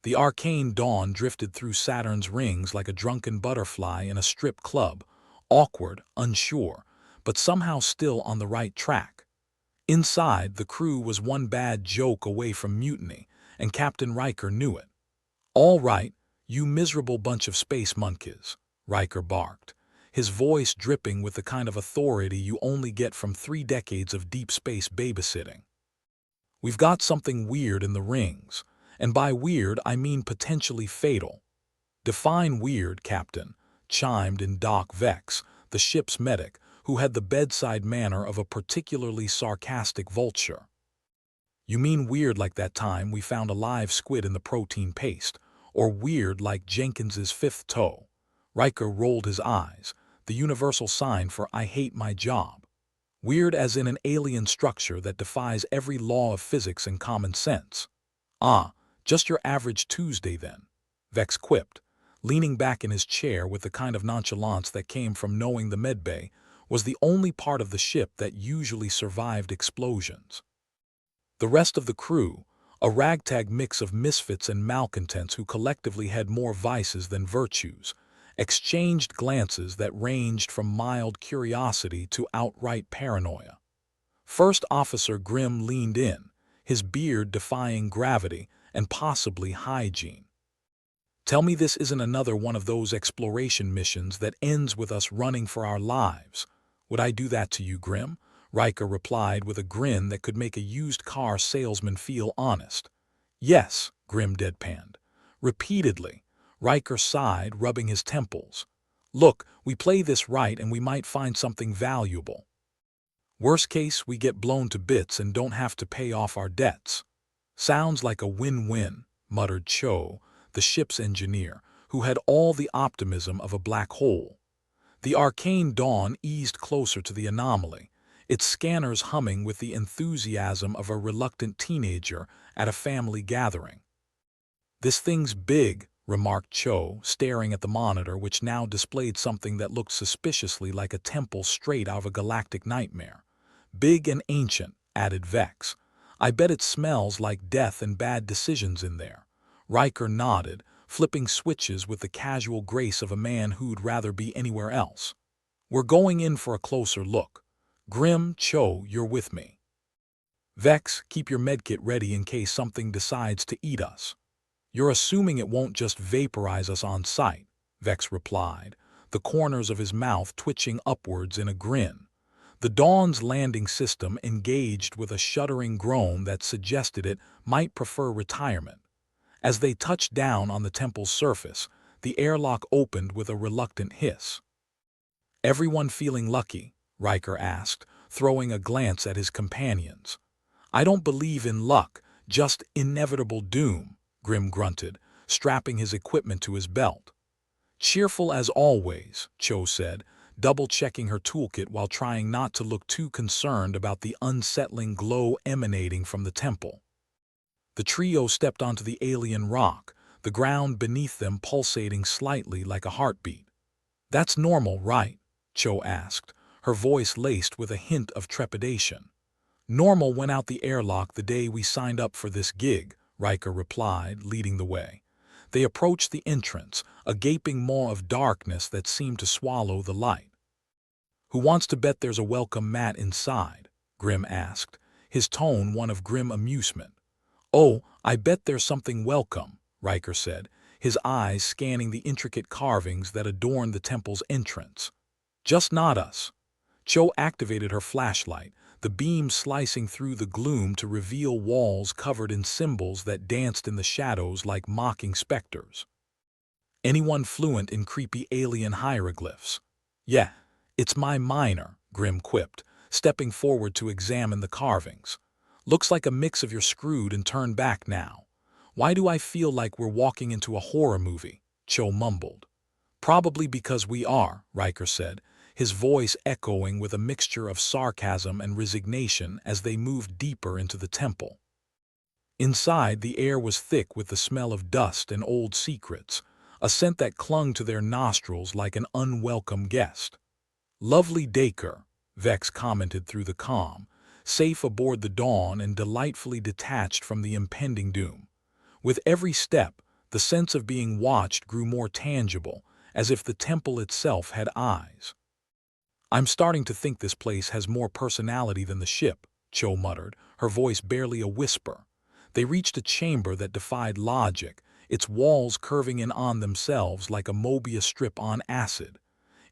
The arcane dawn drifted through Saturn's rings like a drunken butterfly in a strip club, awkward, unsure, but somehow still on the right track. Inside, the crew was one bad joke away from mutiny, and Captain Riker knew it. "All right, you miserable bunch of space monkeys," Riker barked, his voice dripping with the kind of authority you only get from 3 decades of deep space babysitting. "We've got something weird in the rings, and by weird I mean potentially fatal." "Define weird, Captain," chimed in Doc Vex, the ship's medic, who had the bedside manner of a particularly sarcastic vulture. "You mean weird like that time we found a live squid in the protein paste, or weird like Jenkins's fifth toe?" Riker rolled his eyes, the universal sign for "I hate my job." "Weird as in an alien structure that defies every law of physics and common sense." "Ah, just your average Tuesday then," Vex quipped, leaning back in his chair with the kind of nonchalance that came from knowing the medbay was the only part of the ship that usually survived explosions. The rest of the crew, a ragtag mix of misfits and malcontents who collectively had more vices than virtues, exchanged glances that ranged from mild curiosity to outright paranoia. First Officer Grimm leaned in, his beard defying gravity and possibly hygiene. "Tell me this isn't another one of those exploration missions that ends with us running for our lives." "Would I do that to you, Grimm?" Riker replied with a grin that could make a used car salesman feel honest. "Yes," Grimm deadpanned. "Repeatedly." Riker sighed, rubbing his temples. "Look, we play this right and we might find something valuable. Worst case, we get blown to bits and don't have to pay off our debts." "Sounds like a win-win," muttered Cho, the ship's engineer, who had all the optimism of a black hole. The arcane dawn eased closer to the anomaly, its scanners humming with the enthusiasm of a reluctant teenager at a family gathering. "This thing's big," remarked Cho, staring at the monitor which now displayed something that looked suspiciously like a temple straight out of a galactic nightmare. "Big and ancient," added Vex. "I bet it smells like death and bad decisions in there." Riker nodded, flipping switches with the casual grace of a man who'd rather be anywhere else. "We're going in for a closer look. Grimm, Cho, you're with me. Vex, keep your medkit ready in case something decides to eat us." "You're assuming it won't just vaporize us on sight," Vex replied, the corners of his mouth twitching upwards in a grin. The Dawn's landing system engaged with a shuddering groan that suggested it might prefer retirement. As they touched down on the temple's surface, the airlock opened with a reluctant hiss. "Everyone feeling lucky?" Riker asked, throwing a glance at his companions. "I don't believe in luck, just inevitable doom," Grimm grunted, strapping his equipment to his belt. "Cheerful as always," Cho said, double-checking her toolkit while trying not to look too concerned about the unsettling glow emanating from the temple. The trio stepped onto the alien rock, the ground beneath them pulsating slightly like a heartbeat. "That's normal, right?" Cho asked, her voice laced with a hint of trepidation. "Normal went out the airlock the day we signed up for this gig," Riker replied, leading the way. They approached the entrance, a gaping maw of darkness that seemed to swallow the light. "Who wants to bet there's a welcome mat inside?" Grimm asked, his tone one of grim amusement. "Oh, I bet there's something welcome," Riker said, his eyes scanning the intricate carvings that adorned the temple's entrance. "Just not us." Cho activated her flashlight, the beam slicing through the gloom to reveal walls covered in symbols that danced in the shadows like mocking specters. "Anyone fluent in creepy alien hieroglyphs?" "Yeah, it's my minor," Grimm quipped, stepping forward to examine the carvings. "Looks like a mix of you're screwed and turned back now." "Why do I feel like we're walking into a horror movie?" Cho mumbled. "Probably because we are," Riker said, his voice echoing with a mixture of sarcasm and resignation as they moved deeper into the temple. Inside, the air was thick with the smell of dust and old secrets, a scent that clung to their nostrils like an unwelcome guest. "Lovely Dacre," Vex commented through the comm, safe aboard the Dawn and delightfully detached from the impending doom. With every step, The sense of being watched grew more tangible, as if the temple itself had eyes. "I'm starting to think this place has more personality than the ship," Cho muttered, her voice barely a whisper. They reached a chamber that defied logic, its walls curving in on themselves like a Mobius strip on acid.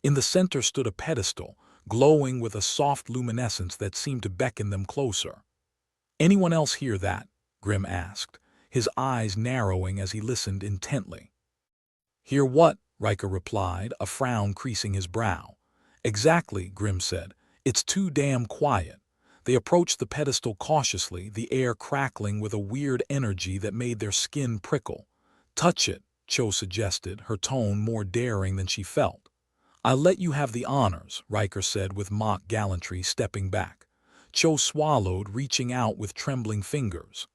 In the center stood a pedestal, glowing with a soft luminescence that seemed to beckon them closer. "Anyone else hear that?" Grim asked, his eyes narrowing as he listened intently. "Hear what?" Riker replied, a frown creasing his brow. "Exactly," Grim said. "It's too damn quiet." They approached the pedestal cautiously, the air crackling with a weird energy that made their skin prickle. "Touch it," Cho suggested, her tone more daring than she felt. "I'll let you have the honors," Riker said with mock gallantry, stepping back. Cho swallowed, reaching out with trembling fingers.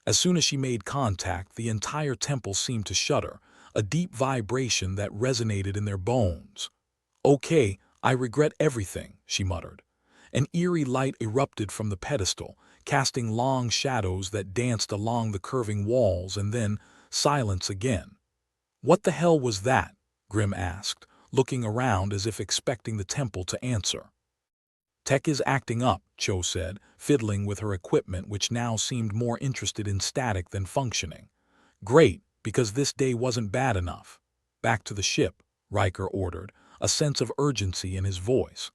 As soon as she made contact, the entire temple seemed to shudder, a deep vibration that resonated in their bones. "Okay, I regret everything," she muttered. An eerie light erupted from the pedestal, casting long shadows that danced along the curving walls, and then silence again. "What the hell was that?" Grim asked, looking around as if expecting the temple to answer. "Tech is acting up," Cho said, fiddling with her equipment which now seemed more interested in static than functioning. "Great, because this day wasn't bad enough." "Back to the ship," Riker ordered, a sense of urgency in his voice.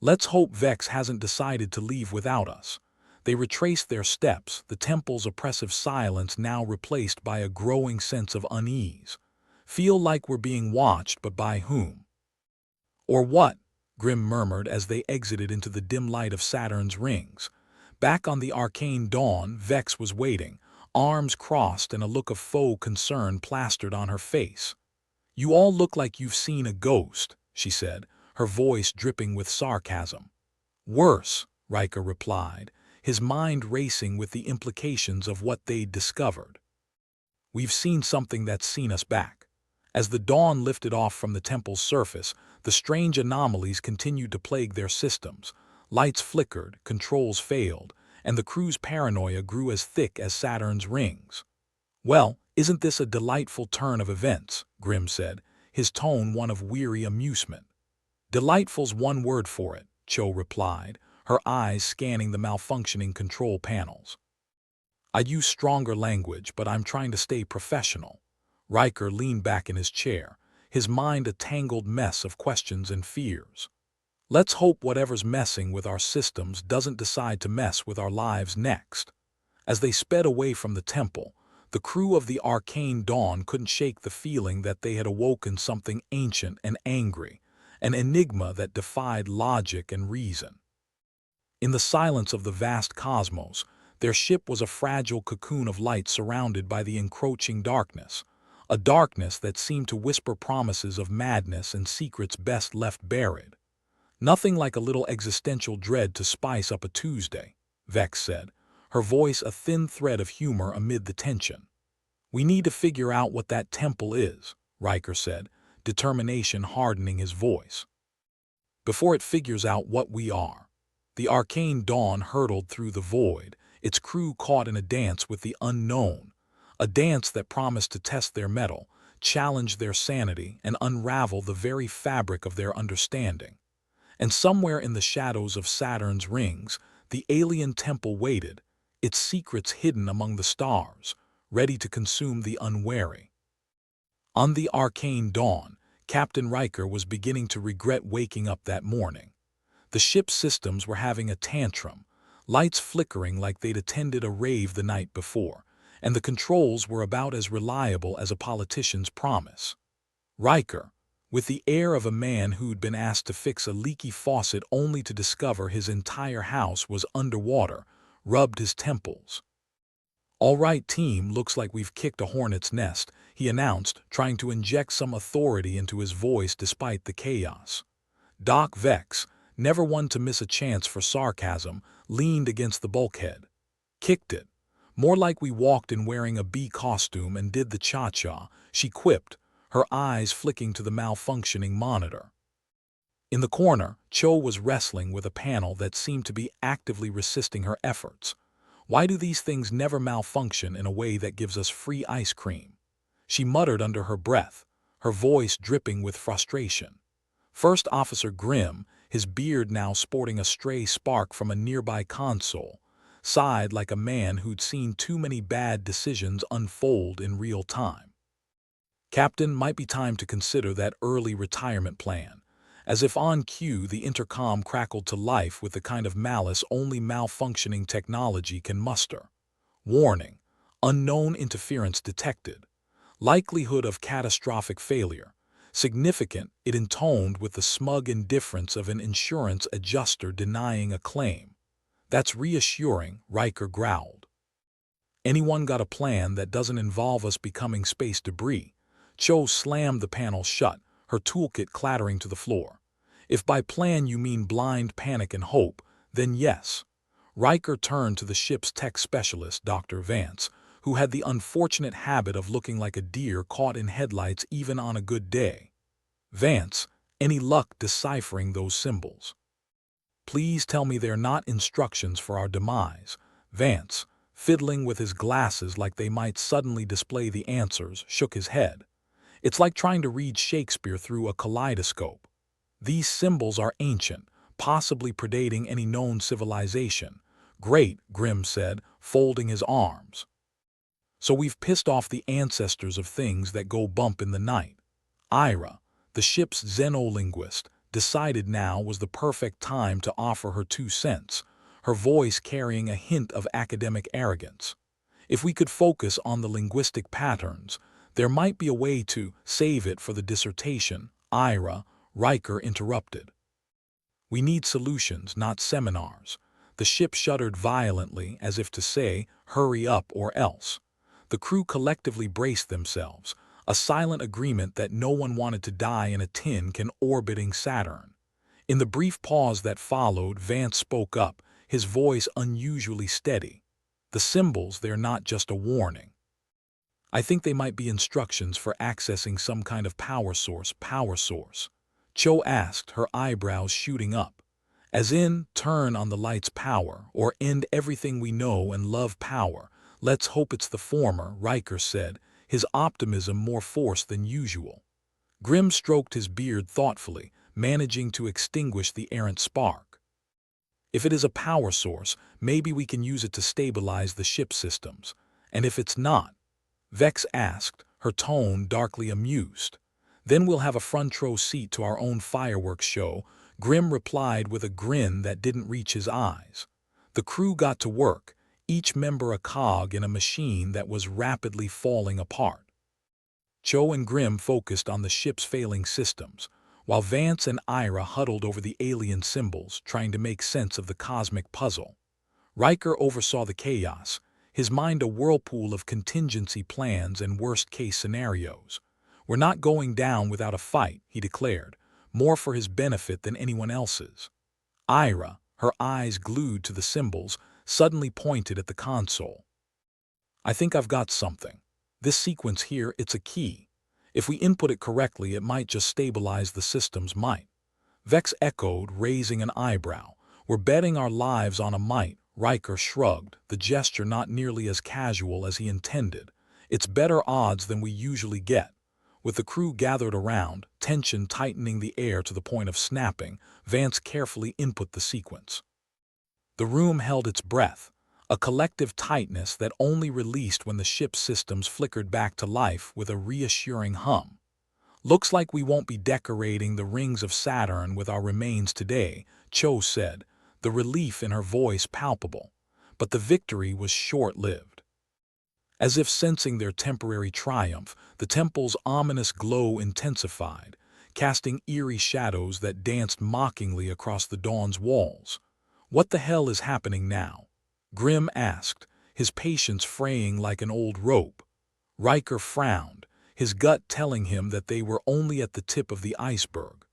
"Let's hope Vex hasn't decided to leave without us." They retraced their steps, the temple's oppressive silence now replaced by a growing sense of unease. "Feel like we're being watched, but by whom?" "Or what?" Grim murmured as they exited into the dim light of Saturn's rings. Back on the Arcane dawn, Vex was waiting, arms crossed and a look of faux concern plastered on her face. "You all look like you've seen a ghost," she said, her voice dripping with sarcasm. "Worse," Riker replied, his mind racing with the implications of what they'd discovered. "We've seen something that's seen us back." As the dawn lifted off from the temple's surface, the strange anomalies continued to plague their systems. Lights flickered, controls failed, and the crew's paranoia grew as thick as Saturn's rings. "Well, isn't this a delightful turn of events?" Grim said, his tone one of weary amusement. "Delightful's one word for it," Cho replied, her eyes scanning the malfunctioning control panels. "I'd use stronger language, but I'm trying to stay professional." Riker leaned back in his chair, his mind a tangled mess of questions and fears. "Let's hope whatever's messing with our systems doesn't decide to mess with our lives next." As they sped away from the temple, the crew of the Arcane Dawn couldn't shake the feeling that they had awoken something ancient and angry, an enigma that defied logic and reason. In the silence of the vast cosmos, their ship was a fragile cocoon of light surrounded by the encroaching darkness, a darkness that seemed to whisper promises of madness and secrets best left buried. "Nothing like a little existential dread to spice up a Tuesday," Vex said, her voice a thin thread of humor amid the tension. "We need to figure out what that temple is," Riker said, determination hardening his voice. "Before it figures out what we are." The Arcane Dawn hurtled through the void, its crew caught in a dance with the unknown, a dance that promised to test their mettle, challenge their sanity, and unravel the very fabric of their understanding. And somewhere in the shadows of Saturn's rings, the alien temple waited, its secrets hidden among the stars, ready to consume the unwary. On the Arcane Dawn, Captain Riker was beginning to regret waking up that morning. The ship's systems were having a tantrum, lights flickering like they'd attended a rave the night before, and the controls were about as reliable as a politician's promise. Riker, with the air of a man who'd been asked to fix a leaky faucet only to discover his entire house was underwater, rubbed his temples. "All right, team, looks like we've kicked a hornet's nest," he announced, trying to inject some authority into his voice despite the chaos. Doc Vex, never one to miss a chance for sarcasm, leaned against the bulkhead. "Kicked it. More like we walked in wearing a bee costume and did the cha-cha," she quipped, her eyes flicking to the malfunctioning monitor. In the corner, Cho was wrestling with a panel that seemed to be actively resisting her efforts. "Why do these things never malfunction in a way that gives us free ice cream?" She muttered under her breath, her voice dripping with frustration. First Officer Grimm, his beard now sporting a stray spark from a nearby console, sighed like a man who'd seen too many bad decisions unfold in real time. Captain, might be time to consider that early retirement plan. As if on cue, the intercom crackled to life with the kind of malice only malfunctioning technology can muster. Warning: unknown interference detected. Likelihood of catastrophic failure. Significant, it intoned with the smug indifference of an insurance adjuster denying a claim. That's reassuring, Riker growled. Anyone got a plan that doesn't involve us becoming space debris? Cho slammed the panel shut, her toolkit clattering to the floor. If by plan you mean blind panic and hope, then yes. Riker turned to the ship's tech specialist, Dr. Vance, who had the unfortunate habit of looking like a deer caught in headlights even on a good day. Vance, any luck deciphering those symbols? Please tell me they're not instructions for our demise. Vance, fiddling with his glasses like they might suddenly display the answers, shook his head. It's like trying to read Shakespeare through a kaleidoscope. These symbols are ancient, possibly predating any known civilization. Great, Grimm said, folding his arms. So we've pissed off the ancestors of things that go bump in the night. Ira, the ship's xenolinguist, decided now was the perfect time to offer her 2 cents, her voice carrying a hint of academic arrogance. If we could focus on the linguistic patterns, there might be a way to save it for the dissertation. Ira, Riker interrupted. We need solutions, not seminars. The ship shuddered violently as if to say, hurry up or else. The crew collectively braced themselves, a silent agreement that no one wanted to die in a tin can orbiting Saturn. In the brief pause that followed, Vance spoke up, his voice unusually steady. The symbols, they're not just a warning. I think they might be instructions for accessing some kind of power source. Power source? Cho asked, her eyebrows shooting up. As in, turn on the light's power, or end everything we know and love power. Let's hope it's the former, Riker said, his optimism more forced than usual. Grimm stroked his beard thoughtfully, managing to extinguish the errant spark. If it is a power source, maybe we can use it to stabilize the ship systems. And if it's not? Vex asked, her tone darkly amused. Then we'll have a front row seat to our own fireworks show, Grimm replied with a grin that didn't reach his eyes. The crew got to work, each member a cog in a machine that was rapidly falling apart. Cho and Grimm focused on the ship's failing systems, while Vance and Ira huddled over the alien symbols, trying to make sense of the cosmic puzzle. Riker oversaw the chaos, his mind a whirlpool of contingency plans and worst-case scenarios. We're not going down without a fight, he declared, more for his benefit than anyone else's. Ira, her eyes glued to the symbols, suddenly pointed at the console. I think I've got something. This sequence here, it's a key. If we input it correctly, it might just stabilize the systems. Might? Vex echoed, raising an eyebrow. We're betting our lives on a might. Riker shrugged, the gesture not nearly as casual as he intended. It's better odds than we usually get. With the crew gathered around, tension tightening the air to the point of snapping, Vance carefully input the sequence. The room held its breath, a collective tightness that only released when the ship's systems flickered back to life with a reassuring hum. Looks like we won't be decorating the rings of Saturn with our remains today, Cho said, the relief in her voice palpable. But the victory was short-lived. As if sensing their temporary triumph, the temple's ominous glow intensified, casting eerie shadows that danced mockingly across the dawn's walls. What the hell is happening now? Grimm asked, his patience fraying like an old rope. Riker frowned, his gut telling him that they were only at the tip of the iceberg.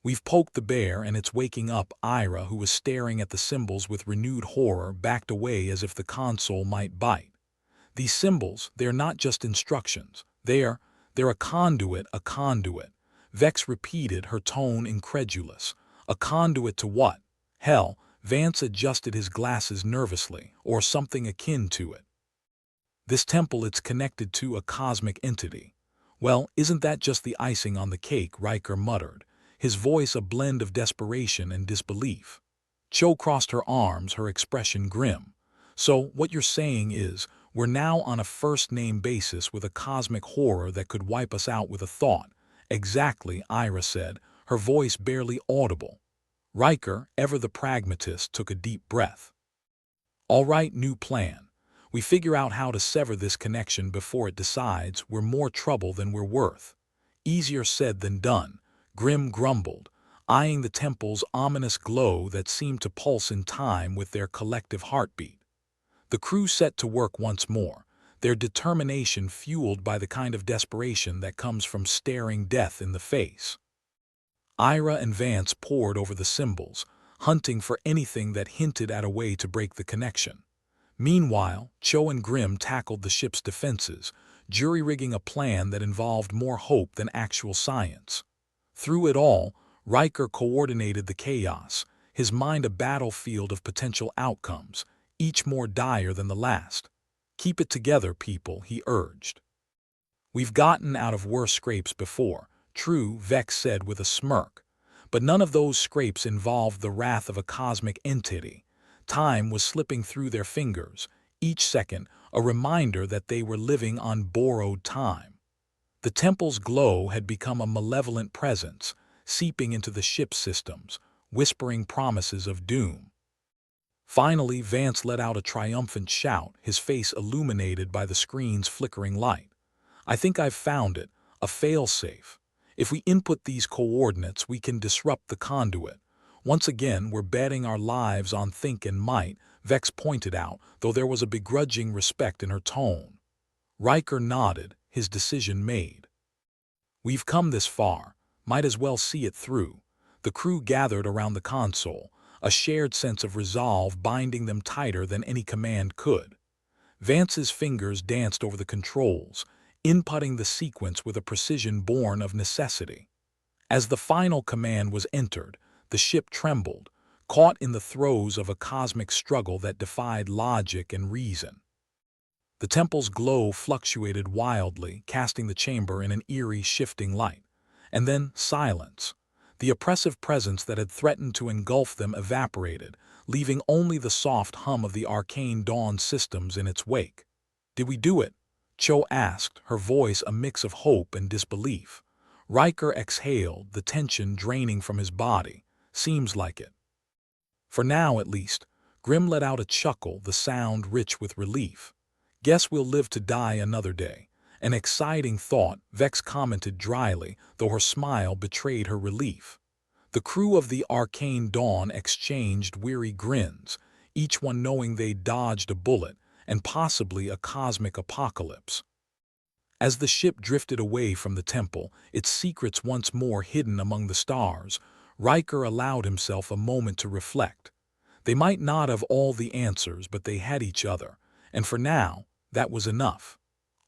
We've poked the bear and it's waking up. Ira, who was staring at the symbols with renewed horror, backed away as if the console might bite. These symbols, they're not just instructions. They're a conduit, a conduit. Vex repeated, her tone incredulous. A conduit to what? Hell, Vance adjusted his glasses nervously, or something akin to it. This temple, it's connected to a cosmic entity. Well, isn't that just the icing on the cake, Riker muttered, his voice a blend of desperation and disbelief. Cho crossed her arms, her expression grim. So, what you're saying is, we're now on a first-name basis with a cosmic horror that could wipe us out with a thought. Exactly, Ira said, her voice barely audible. Riker, ever the pragmatist, took a deep breath. All right, new plan. We figure out how to sever this connection before it decides we're more trouble than we're worth. Easier said than done, Grim grumbled, eyeing the temple's ominous glow that seemed to pulse in time with their collective heartbeat. The crew set to work once more, their determination fueled by the kind of desperation that comes from staring death in the face. Ira and Vance pored over the symbols, hunting for anything that hinted at a way to break the connection. Meanwhile, Cho and Grim tackled the ship's defenses, jury-rigging a plan that involved more hope than actual science. Through it all, Riker coordinated the chaos, his mind a battlefield of potential outcomes, each more dire than the last. Keep it together, people, he urged. We've gotten out of worse scrapes before, true, Vex said with a smirk. But none of those scrapes involved the wrath of a cosmic entity. Time was slipping through their fingers, each second a reminder that they were living on borrowed time. The temple's glow had become a malevolent presence, seeping into the ship's systems, whispering promises of doom. Finally, Vance let out a triumphant shout, his face illuminated by the screen's flickering light. I think I've found it, a failsafe. If we input these coordinates, we can disrupt the conduit. Once again, we're betting our lives on think and might, Vex pointed out, though there was a begrudging respect in her tone. Riker nodded, his decision made. We've come this far, might as well see it through. The crew gathered around the console, a shared sense of resolve binding them tighter than any command could. Vance's fingers danced over the controls, inputting the sequence with a precision born of necessity. As the final command was entered, the ship trembled, caught in the throes of a cosmic struggle that defied logic and reason. The temple's glow fluctuated wildly, casting the chamber in an eerie, shifting light. And then silence. The oppressive presence that had threatened to engulf them evaporated, leaving only the soft hum of the arcane dawn systems in its wake. Did we do it? Cho asked, her voice a mix of hope and disbelief. Riker exhaled, the tension draining from his body. Seems like it. For now, at least. Grim let out a chuckle, the sound rich with relief. Guess we'll live to die another day. An exciting thought, Vex commented dryly, though her smile betrayed her relief. The crew of the Arcane Dawn exchanged weary grins, each one knowing they'd dodged a bullet and possibly a cosmic apocalypse. As the ship drifted away from the temple, its secrets once more hidden among the stars, Riker allowed himself a moment to reflect. They might not have all the answers, but they had each other, and for now, that was enough.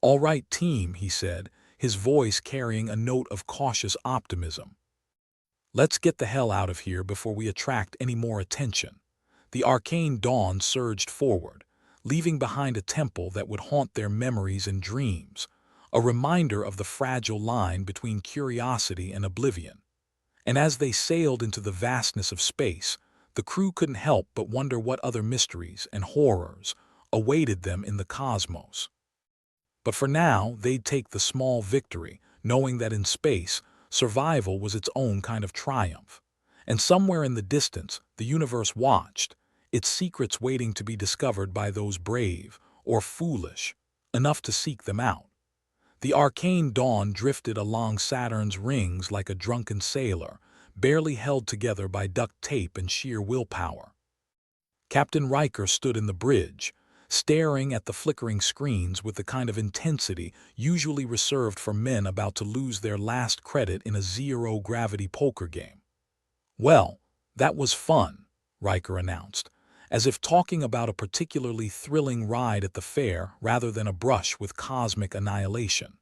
"All right, team," he said, his voice carrying a note of cautious optimism. "Let's get the hell out of here before we attract any more attention." The Arcane Dawn surged forward, leaving behind a temple that would haunt their memories and dreams, a reminder of the fragile line between curiosity and oblivion. And as they sailed into the vastness of space, the crew couldn't help but wonder what other mysteries and horrors awaited them in the cosmos. But for now, they'd take the small victory, knowing that in space, survival was its own kind of triumph. And somewhere in the distance, the universe watched, its secrets waiting to be discovered by those brave, or foolish, enough to seek them out. The Arcane Dawn drifted along Saturn's rings like a drunken sailor, barely held together by duct tape and sheer willpower. Captain Riker stood in the bridge, staring at the flickering screens with the kind of intensity usually reserved for men about to lose their last credit in a zero-gravity poker game. "Well, that was fun," Riker announced, as if talking about a particularly thrilling ride at the fair rather than a brush with cosmic annihilation.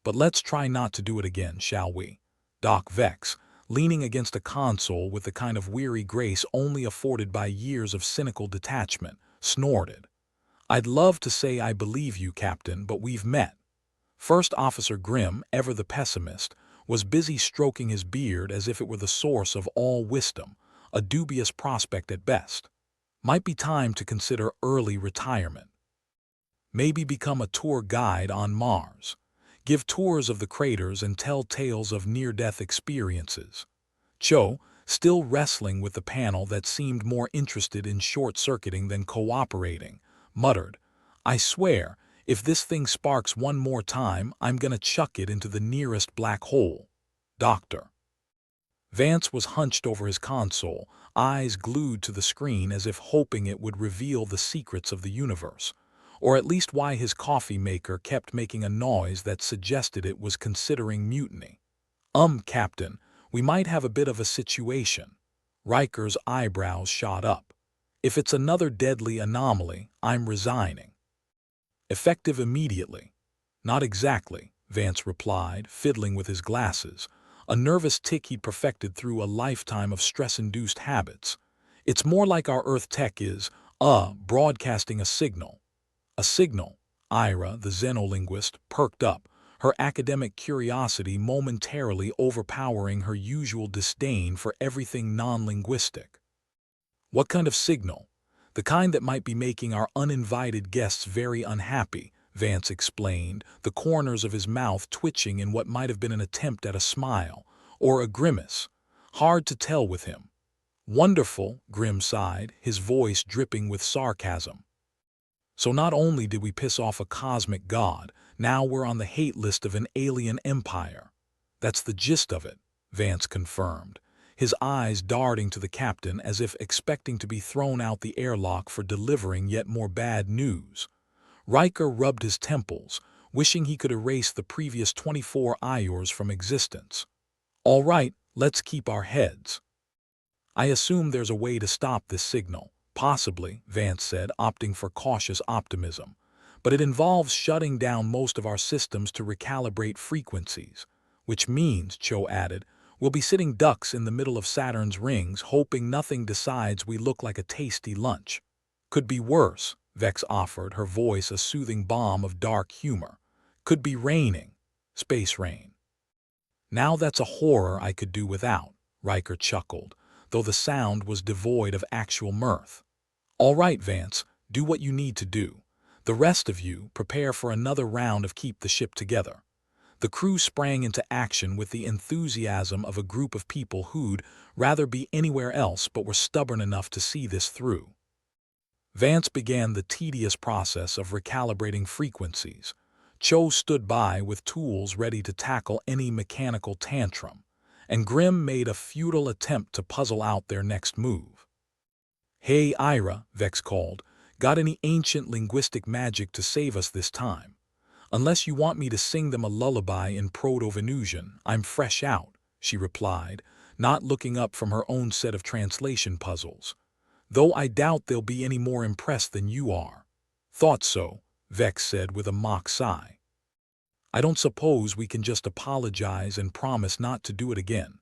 "But let's try not to do it again, shall we?" Doc Vex, leaning against a console with the kind of weary grace only afforded by years of cynical detachment, snorted. "I'd love to say I believe you, Captain, but we've met." First Officer Grimm, ever the pessimist, was busy stroking his beard as if it were the source of all wisdom, a dubious prospect at best. Might be time to consider early retirement. Maybe become a tour guide on Mars. Give tours of the craters and tell tales of near-death experiences. Cho, still wrestling with the panel that seemed more interested in short-circuiting than cooperating, muttered, "I swear, if this thing sparks one more time, I'm gonna chuck it into the nearest black hole. Doctor." Vance was hunched over his console, eyes glued to the screen as if hoping it would reveal the secrets of the universe, or at least why his coffee maker kept making a noise that suggested it was considering mutiny. Captain, we might have a bit of a situation." Riker's eyebrows shot up. "If it's another deadly anomaly, I'm resigning." "Effective immediately." "Not exactly," Vance replied, fiddling with his glasses, a nervous tic he'd perfected through a lifetime of stress-induced habits. "It's more like our Earth tech is, broadcasting a signal." "A signal?" Ira, the xenolinguist, perked up, her academic curiosity momentarily overpowering her usual disdain for everything non-linguistic. "What kind of signal?" "The kind that might be making our uninvited guests very unhappy," Vance explained, the corners of his mouth twitching in what might have been an attempt at a smile, or a grimace. Hard to tell with him. "Wonderful," Grimm sighed, his voice dripping with sarcasm. "So not only did we piss off a cosmic god, now we're on the hate list of an alien empire." "That's the gist of it," Vance confirmed, his eyes darting to the captain as if expecting to be thrown out the airlock for delivering yet more bad news. Riker rubbed his temples, wishing he could erase the previous 24 hours from existence. "All right, let's keep our heads. I assume there's a way to stop this signal." "Possibly," Vance said, opting for cautious optimism. "But it involves shutting down most of our systems to recalibrate frequencies." "Which means," Cho added, "we'll be sitting ducks in the middle of Saturn's rings hoping nothing decides we look like a tasty lunch." "Could be worse," Vex offered, her voice a soothing balm of dark humor. "Could be raining. Space rain." "Now that's a horror I could do without," Riker chuckled, though the sound was devoid of actual mirth. "All right, Vance, do what you need to do. The rest of you, prepare for another round of keep the ship together." The crew sprang into action with the enthusiasm of a group of people who'd rather be anywhere else but were stubborn enough to see this through. Vance began the tedious process of recalibrating frequencies. Cho stood by with tools ready to tackle any mechanical tantrum, and Grimm made a futile attempt to puzzle out their next move. "Hey, Ira," Vex called, "got any ancient linguistic magic to save us this time? Unless you want me to sing them a lullaby in Proto-Venusian, I'm fresh out," she replied, not looking up from her own set of translation puzzles. "Though I doubt they'll be any more impressed than you are." "Thought so," Vex said with a mock sigh. "I don't suppose we can just apologize and promise not to do it again."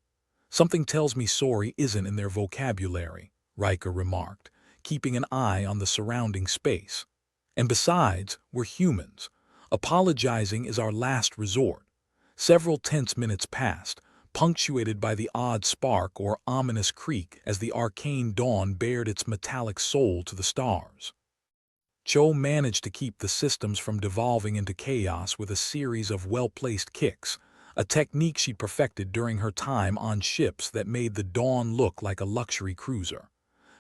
"Something tells me sorry isn't in their vocabulary," Riker remarked, keeping an eye on the surrounding space. "And besides, we're humans. Apologizing is our last resort." Several tense minutes passed, punctuated by the odd spark or ominous creak as the arcane dawn bared its metallic soul to the stars. Cho managed to keep the systems from devolving into chaos with a series of well-placed kicks, a technique she'd perfected during her time on ships that made the Dawn look like a luxury cruiser.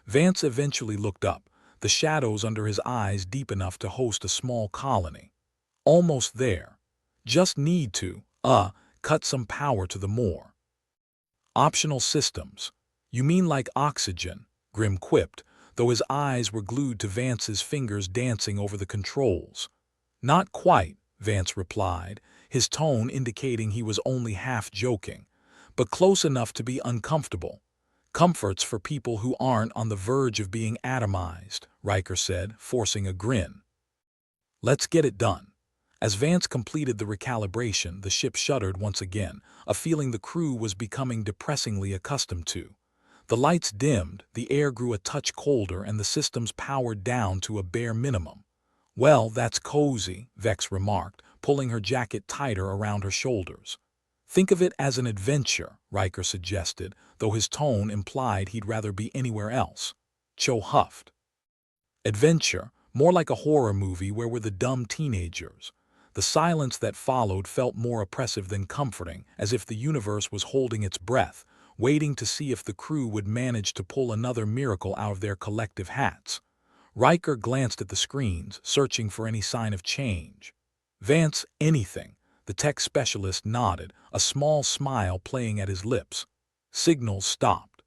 Vance eventually looked up, the shadows under his eyes deep enough to host a small colony. "Almost there. Just need to, cut some power to the more." "Optional systems. You mean like oxygen?" Grimm quipped, though his eyes were glued to Vance's fingers dancing over the controls. "Not quite," Vance replied, his tone indicating he was only half joking, "but close enough to be uncomfortable. Comforts for people who aren't on the verge of being atomized," Riker said, forcing a grin. "Let's get it done." As Vance completed the recalibration, the ship shuddered once again, a feeling the crew was becoming depressingly accustomed to. The lights dimmed, the air grew a touch colder, and the systems powered down to a bare minimum. Well, that's cozy, Vex remarked, pulling her jacket tighter around her shoulders. Think of it as an adventure, Riker suggested, though his tone implied he'd rather be anywhere else. Cho huffed. Adventure, more like a horror movie where we're the dumb teenagers. The silence that followed felt more oppressive than comforting, as if the universe was holding its breath, waiting to see if the crew would manage to pull another miracle out of their collective hats. Riker glanced at the screens, searching for any sign of change. Vance, anything. The tech specialist nodded, a small smile playing at his lips. Signals stopped.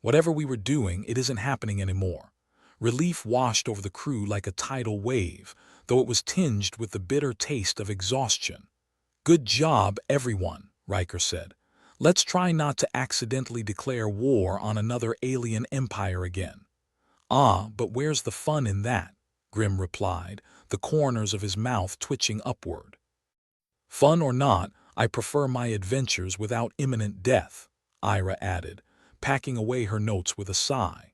Whatever we were doing, it isn't happening anymore. Relief washed over the crew like a tidal wave, though it was tinged with the bitter taste of exhaustion. Good job, everyone, Riker said. Let's try not to accidentally declare war on another alien empire again. Ah, but where's the fun in that? Grim replied, the corners of his mouth twitching upward. Fun or not, I prefer my adventures without imminent death, Ira added, packing away her notes with a sigh.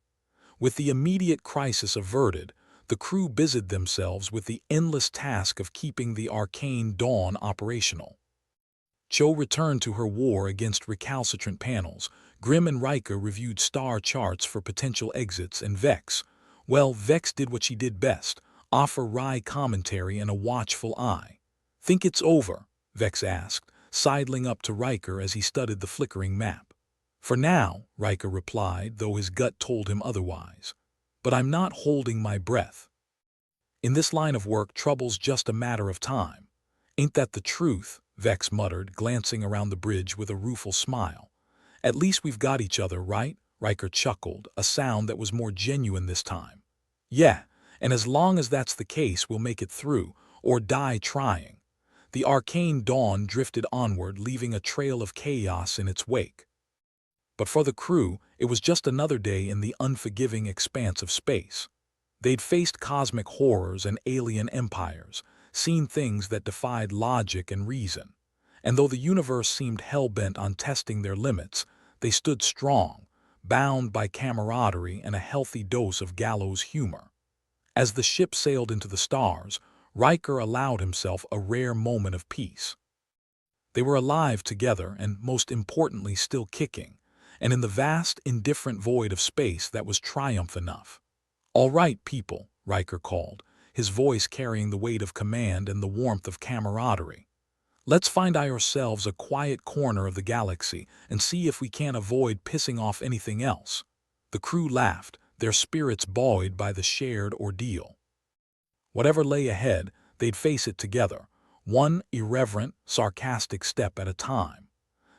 With the immediate crisis averted, the crew busied themselves with the endless task of keeping the Arcane Dawn operational. Cho returned to her war against recalcitrant panels. Grim and Riker reviewed star charts for potential exits, and Vex did what she did best, offer wry commentary and a watchful eye. Think it's over? Vex asked, sidling up to Riker as he studied the flickering map. For now, Riker replied, though his gut told him otherwise. But I'm not holding my breath. In this line of work, trouble's just a matter of time. Ain't that the truth? Vex muttered, glancing around the bridge with a rueful smile. At least we've got each other, right? Riker chuckled, a sound that was more genuine this time. Yeah, and as long as that's the case, we'll make it through, or die trying. The Arcane Dawn drifted onward, leaving a trail of chaos in its wake. But for the crew, it was just another day in the unforgiving expanse of space. They'd faced cosmic horrors and alien empires, seen things that defied logic and reason. And though the universe seemed hell-bent on testing their limits, they stood strong, bound by camaraderie and a healthy dose of gallows humor. As the ship sailed into the stars, Riker allowed himself a rare moment of peace. They were alive together and, most importantly, still kicking, and in the vast, indifferent void of space that was triumph enough. All right, people, Riker called, his voice carrying the weight of command and the warmth of camaraderie. Let's find ourselves a quiet corner of the galaxy and see if we can't avoid pissing off anything else. The crew laughed, their spirits buoyed by the shared ordeal. Whatever lay ahead, they'd face it together, one irreverent, sarcastic step at a time.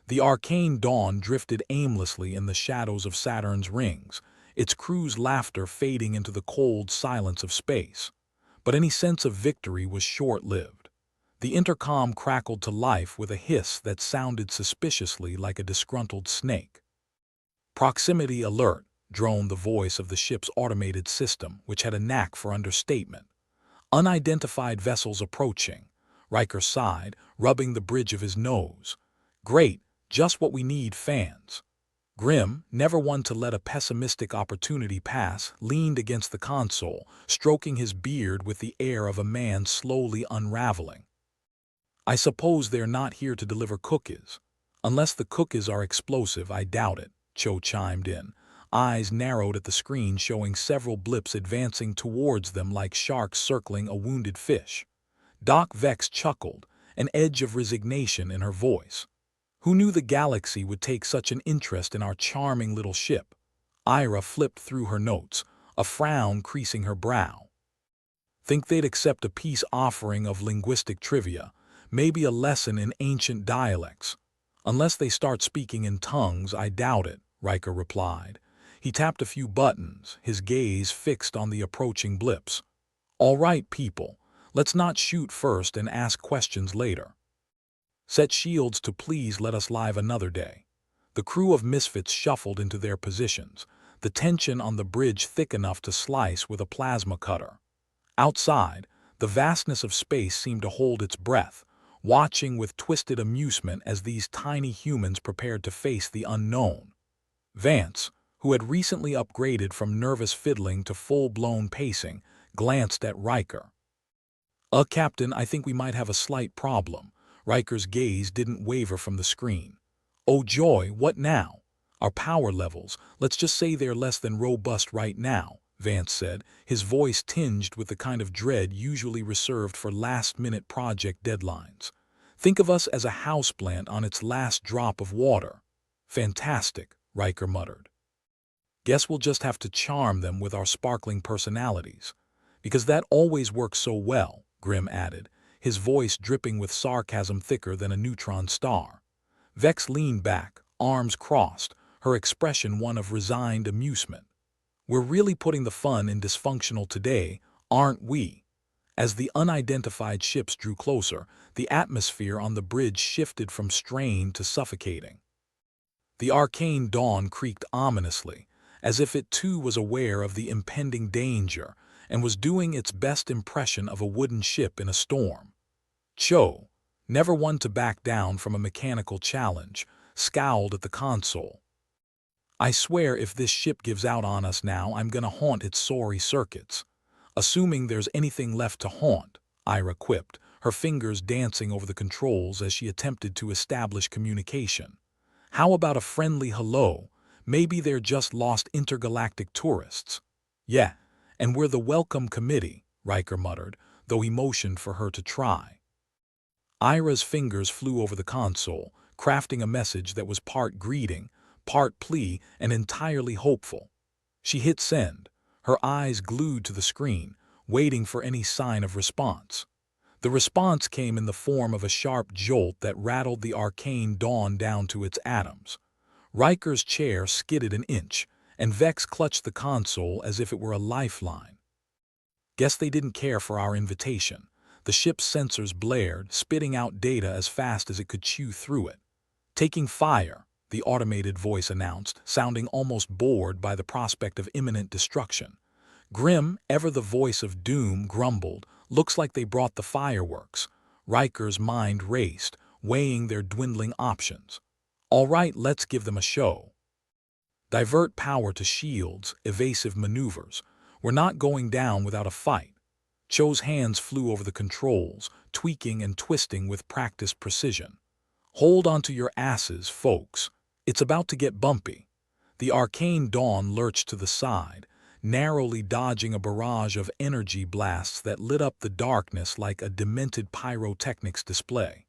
The Arcane Dawn drifted aimlessly in the shadows of Saturn's rings, its crew's laughter fading into the cold silence of space. But any sense of victory was short-lived. The intercom crackled to life with a hiss that sounded suspiciously like a disgruntled snake. Proximity alert, droned the voice of the ship's automated system, which had a knack for understatement. Unidentified vessels approaching. Riker sighed, rubbing the bridge of his nose. Great, just what we need, fans. Grim, never one to let a pessimistic opportunity pass, leaned against the console, stroking his beard with the air of a man slowly unraveling. I suppose they're not here to deliver cookies. Unless the cookies are explosive, I doubt it, Cho chimed in, eyes narrowed at the screen showing several blips advancing towards them like sharks circling a wounded fish. Doc Vex chuckled, an edge of resignation in her voice. Who knew the galaxy would take such an interest in our charming little ship? Ira flipped through her notes, a frown creasing her brow. Think they'd accept a peace offering of linguistic trivia, maybe a lesson in ancient dialects. Unless they start speaking in tongues, I doubt it, Riker replied. He tapped a few buttons, his gaze fixed on the approaching blips. All right, people, let's not shoot first and ask questions later. Set shields to please let us live another day. The crew of misfits shuffled into their positions, the tension on the bridge thick enough to slice with a plasma cutter. Outside, the vastness of space seemed to hold its breath, watching with twisted amusement as these tiny humans prepared to face the unknown. Vance, who had recently upgraded from nervous fiddling to full-blown pacing, glanced at Riker. Captain, I think we might have a slight problem." Riker's gaze didn't waver from the screen. "Oh joy, what now?" "Our power levels, let's just say they're less than robust right now," Vance said, his voice tinged with the kind of dread usually reserved for last-minute project deadlines. "Think of us as a houseplant on its last drop of water." "Fantastic," Riker muttered. "Guess we'll just have to charm them with our sparkling personalities. Because that always works so well," Grim added, his voice dripping with sarcasm thicker than a neutron star. Vex leaned back, arms crossed, her expression one of resigned amusement. "We're really putting the fun in dysfunctional today, aren't we?" As the unidentified ships drew closer, the atmosphere on the bridge shifted from strained to suffocating. The arcane dawn creaked ominously, as if it too was aware of the impending danger and was doing its best impression of a wooden ship in a storm. Cho, never one to back down from a mechanical challenge, scowled at the console. "I swear if this ship gives out on us now, I'm gonna haunt its sorry circuits." "Assuming there's anything left to haunt," Ira quipped, her fingers dancing over the controls as she attempted to establish communication. "How about a friendly hello? Maybe they're just lost intergalactic tourists." "Yeah, and we're the welcome committee," Riker muttered, though he motioned for her to try. Ira's fingers flew over the console, crafting a message that was part greeting, part plea, and entirely hopeful. She hit send, her eyes glued to the screen, waiting for any sign of response. The response came in the form of a sharp jolt that rattled the arcane dawn down to its atoms. Riker's chair skidded an inch, and Vex clutched the console as if it were a lifeline. "Guess they didn't care for our invitation." The ship's sensors blared, spitting out data as fast as it could chew through it. "Taking fire," the automated voice announced, sounding almost bored by the prospect of imminent destruction. Grim, ever the voice of doom, grumbled, "Looks like they brought the fireworks." Riker's mind raced, weighing their dwindling options. "All right, let's give them a show. Divert power to shields, evasive maneuvers. We're not going down without a fight." Cho's hands flew over the controls, tweaking and twisting with practiced precision. "Hold onto your asses, folks. It's about to get bumpy." The arcane dawn lurched to the side, narrowly dodging a barrage of energy blasts that lit up the darkness like a demented pyrotechnics display.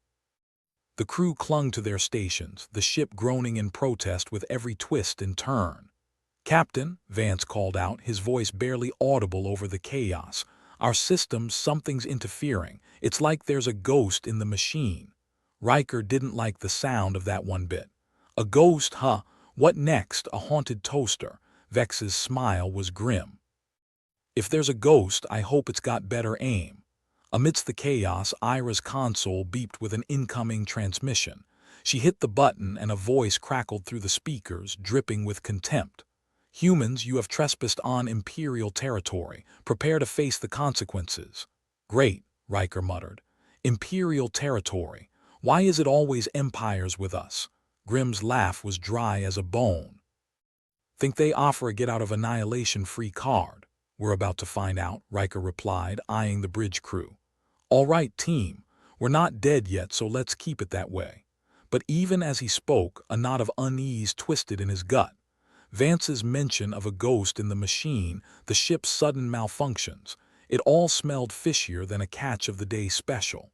The crew clung to their stations, the ship groaning in protest with every twist and turn. "Captain," Vance called out, his voice barely audible over the chaos, "our systems, something's interfering. It's like there's a ghost in the machine." Riker didn't like the sound of that one bit. "A ghost, huh? What next, a haunted toaster?" Vex's smile was grim. "If there's a ghost, I hope it's got better aim." Amidst the chaos, Ira's console beeped with an incoming transmission. She hit the button and a voice crackled through the speakers, dripping with contempt. "Humans, you have trespassed on Imperial territory. Prepare to face the consequences." "Great," Riker muttered. "Imperial territory. Why is it always empires with us?" Grim's laugh was dry as a bone. "Think they offer a get-out-of-annihilation-free card?" "We're about to find out," Riker replied, eyeing the bridge crew. "All right, team. We're not dead yet, so let's keep it that way." But even as he spoke, a knot of unease twisted in his gut. Vance's mention of a ghost in the machine, the ship's sudden malfunctions, it all smelled fishier than a catch-of-the-day special.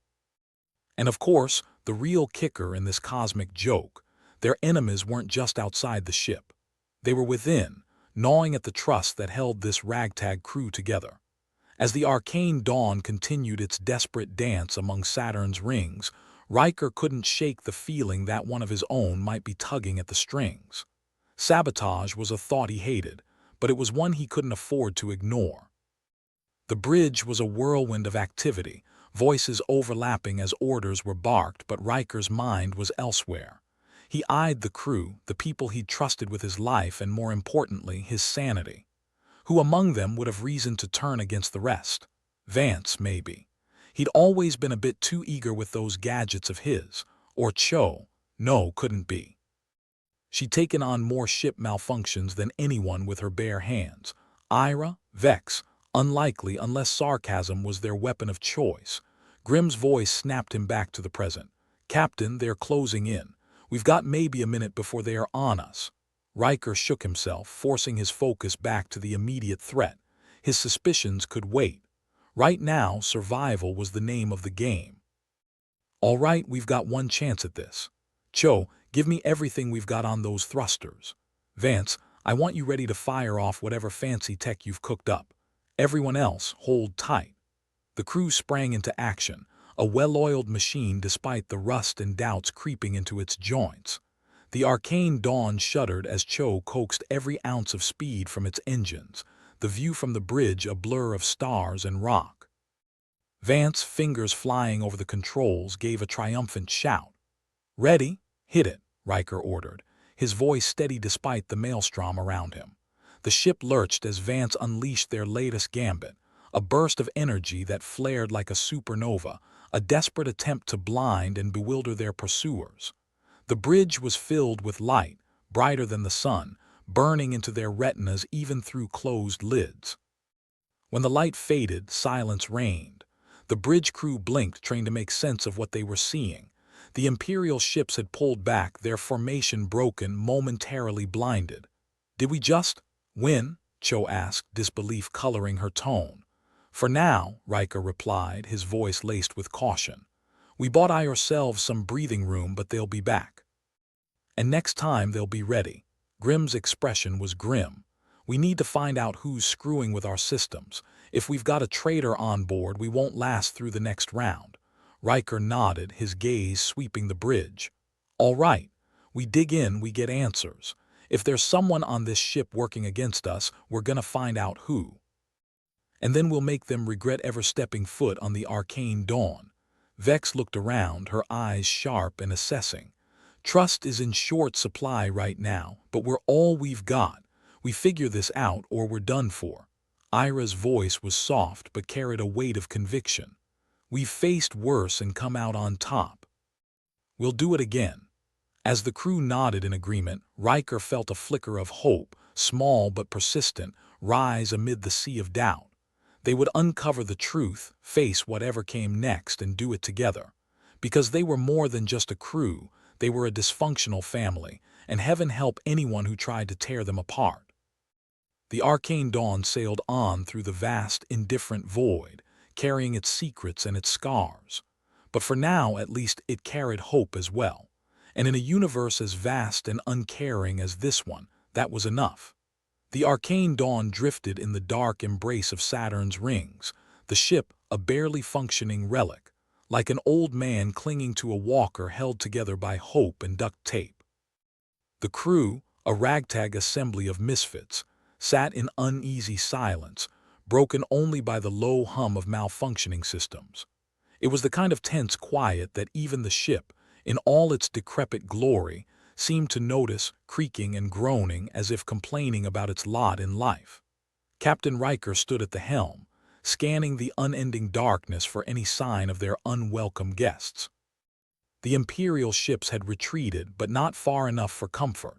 And of course, the real kicker in this cosmic joke, their enemies weren't just outside the ship. They were within, gnawing at the trust that held this ragtag crew together. As the arcane dawn continued its desperate dance among Saturn's rings, Riker couldn't shake the feeling that one of his own might be tugging at the strings. Sabotage was a thought he hated, but it was one he couldn't afford to ignore. The bridge was a whirlwind of activity, voices overlapping as orders were barked, but Riker's mind was elsewhere. He eyed the crew, the people he'd trusted with his life and, more importantly, his sanity. Who among them would have reason to turn against the rest? Vance, maybe. He'd always been a bit too eager with those gadgets of his. Or Cho. No, couldn't be. She'd taken on more ship malfunctions than anyone with her bare hands. Ira, Vex, Unlikely unless sarcasm was their weapon of choice. Grimm's voice snapped him back to the present. "Captain, they're closing in. We've got maybe a minute before they are on us." Riker shook himself, forcing his focus back to the immediate threat. His suspicions could wait. Right now, survival was the name of the game. "All right, we've got one chance at this. Cho, give me everything we've got on those thrusters. Vance, I want you ready to fire off whatever fancy tech you've cooked up. Everyone else, hold tight." The crew sprang into action, a well-oiled machine despite the rust and doubts creeping into its joints. The Arcane Dawn shuddered as Cho coaxed every ounce of speed from its engines, the view from the bridge a blur of stars and rock. Vance, fingers flying over the controls, gave a triumphant shout. "Ready? Hit it," Riker ordered, his voice steady despite the maelstrom around him. The ship lurched as Vance unleashed their latest gambit, a burst of energy that flared like a supernova, a desperate attempt to blind and bewilder their pursuers. The bridge was filled with light, brighter than the sun, burning into their retinas even through closed lids. When the light faded, silence reigned. The bridge crew blinked, trying to make sense of what they were seeing. The Imperial ships had pulled back, their formation broken, momentarily blinded. "Did we just win?" Cho asked, disbelief coloring her tone. "For now," Riker replied, his voice laced with caution. "We bought ourselves some breathing room, but they'll be back. And next time they'll be ready." Grimm's expression was grim. "We need to find out who's screwing with our systems. If we've got a traitor on board, we won't last through the next round." Riker nodded, his gaze sweeping the bridge. "All right. We dig in, we get answers. If there's someone on this ship working against us, we're gonna find out who. And then we'll make them regret ever stepping foot on the Arcane Dawn." Vex looked around, her eyes sharp and assessing. "Trust is in short supply right now, but we're all we've got. We figure this out or we're done for." Ira's voice was soft but carried a weight of conviction. "We've faced worse and come out on top. We'll do it again." As the crew nodded in agreement, Riker felt a flicker of hope, small but persistent, rise amid the sea of doubt. They would uncover the truth, face whatever came next, and do it together. Because they were more than just a crew, they were a dysfunctional family, and heaven help anyone who tried to tear them apart. The Arcane Dawn sailed on through the vast, indifferent void, carrying its secrets and its scars. But for now, at least, it carried hope as well. And in a universe as vast and uncaring as this one, that was enough. The Arcane Dawn drifted in the dark embrace of Saturn's rings, the ship a barely functioning relic, like an old man clinging to a walker held together by hope and duct tape. The crew, a ragtag assembly of misfits, sat in uneasy silence, broken only by the low hum of malfunctioning systems. It was the kind of tense quiet that even the ship, in all its decrepit glory, seemed to notice, creaking and groaning as if complaining about its lot in life. Captain Riker stood at the helm, scanning the unending darkness for any sign of their unwelcome guests. The Imperial ships had retreated, but not far enough for comfort.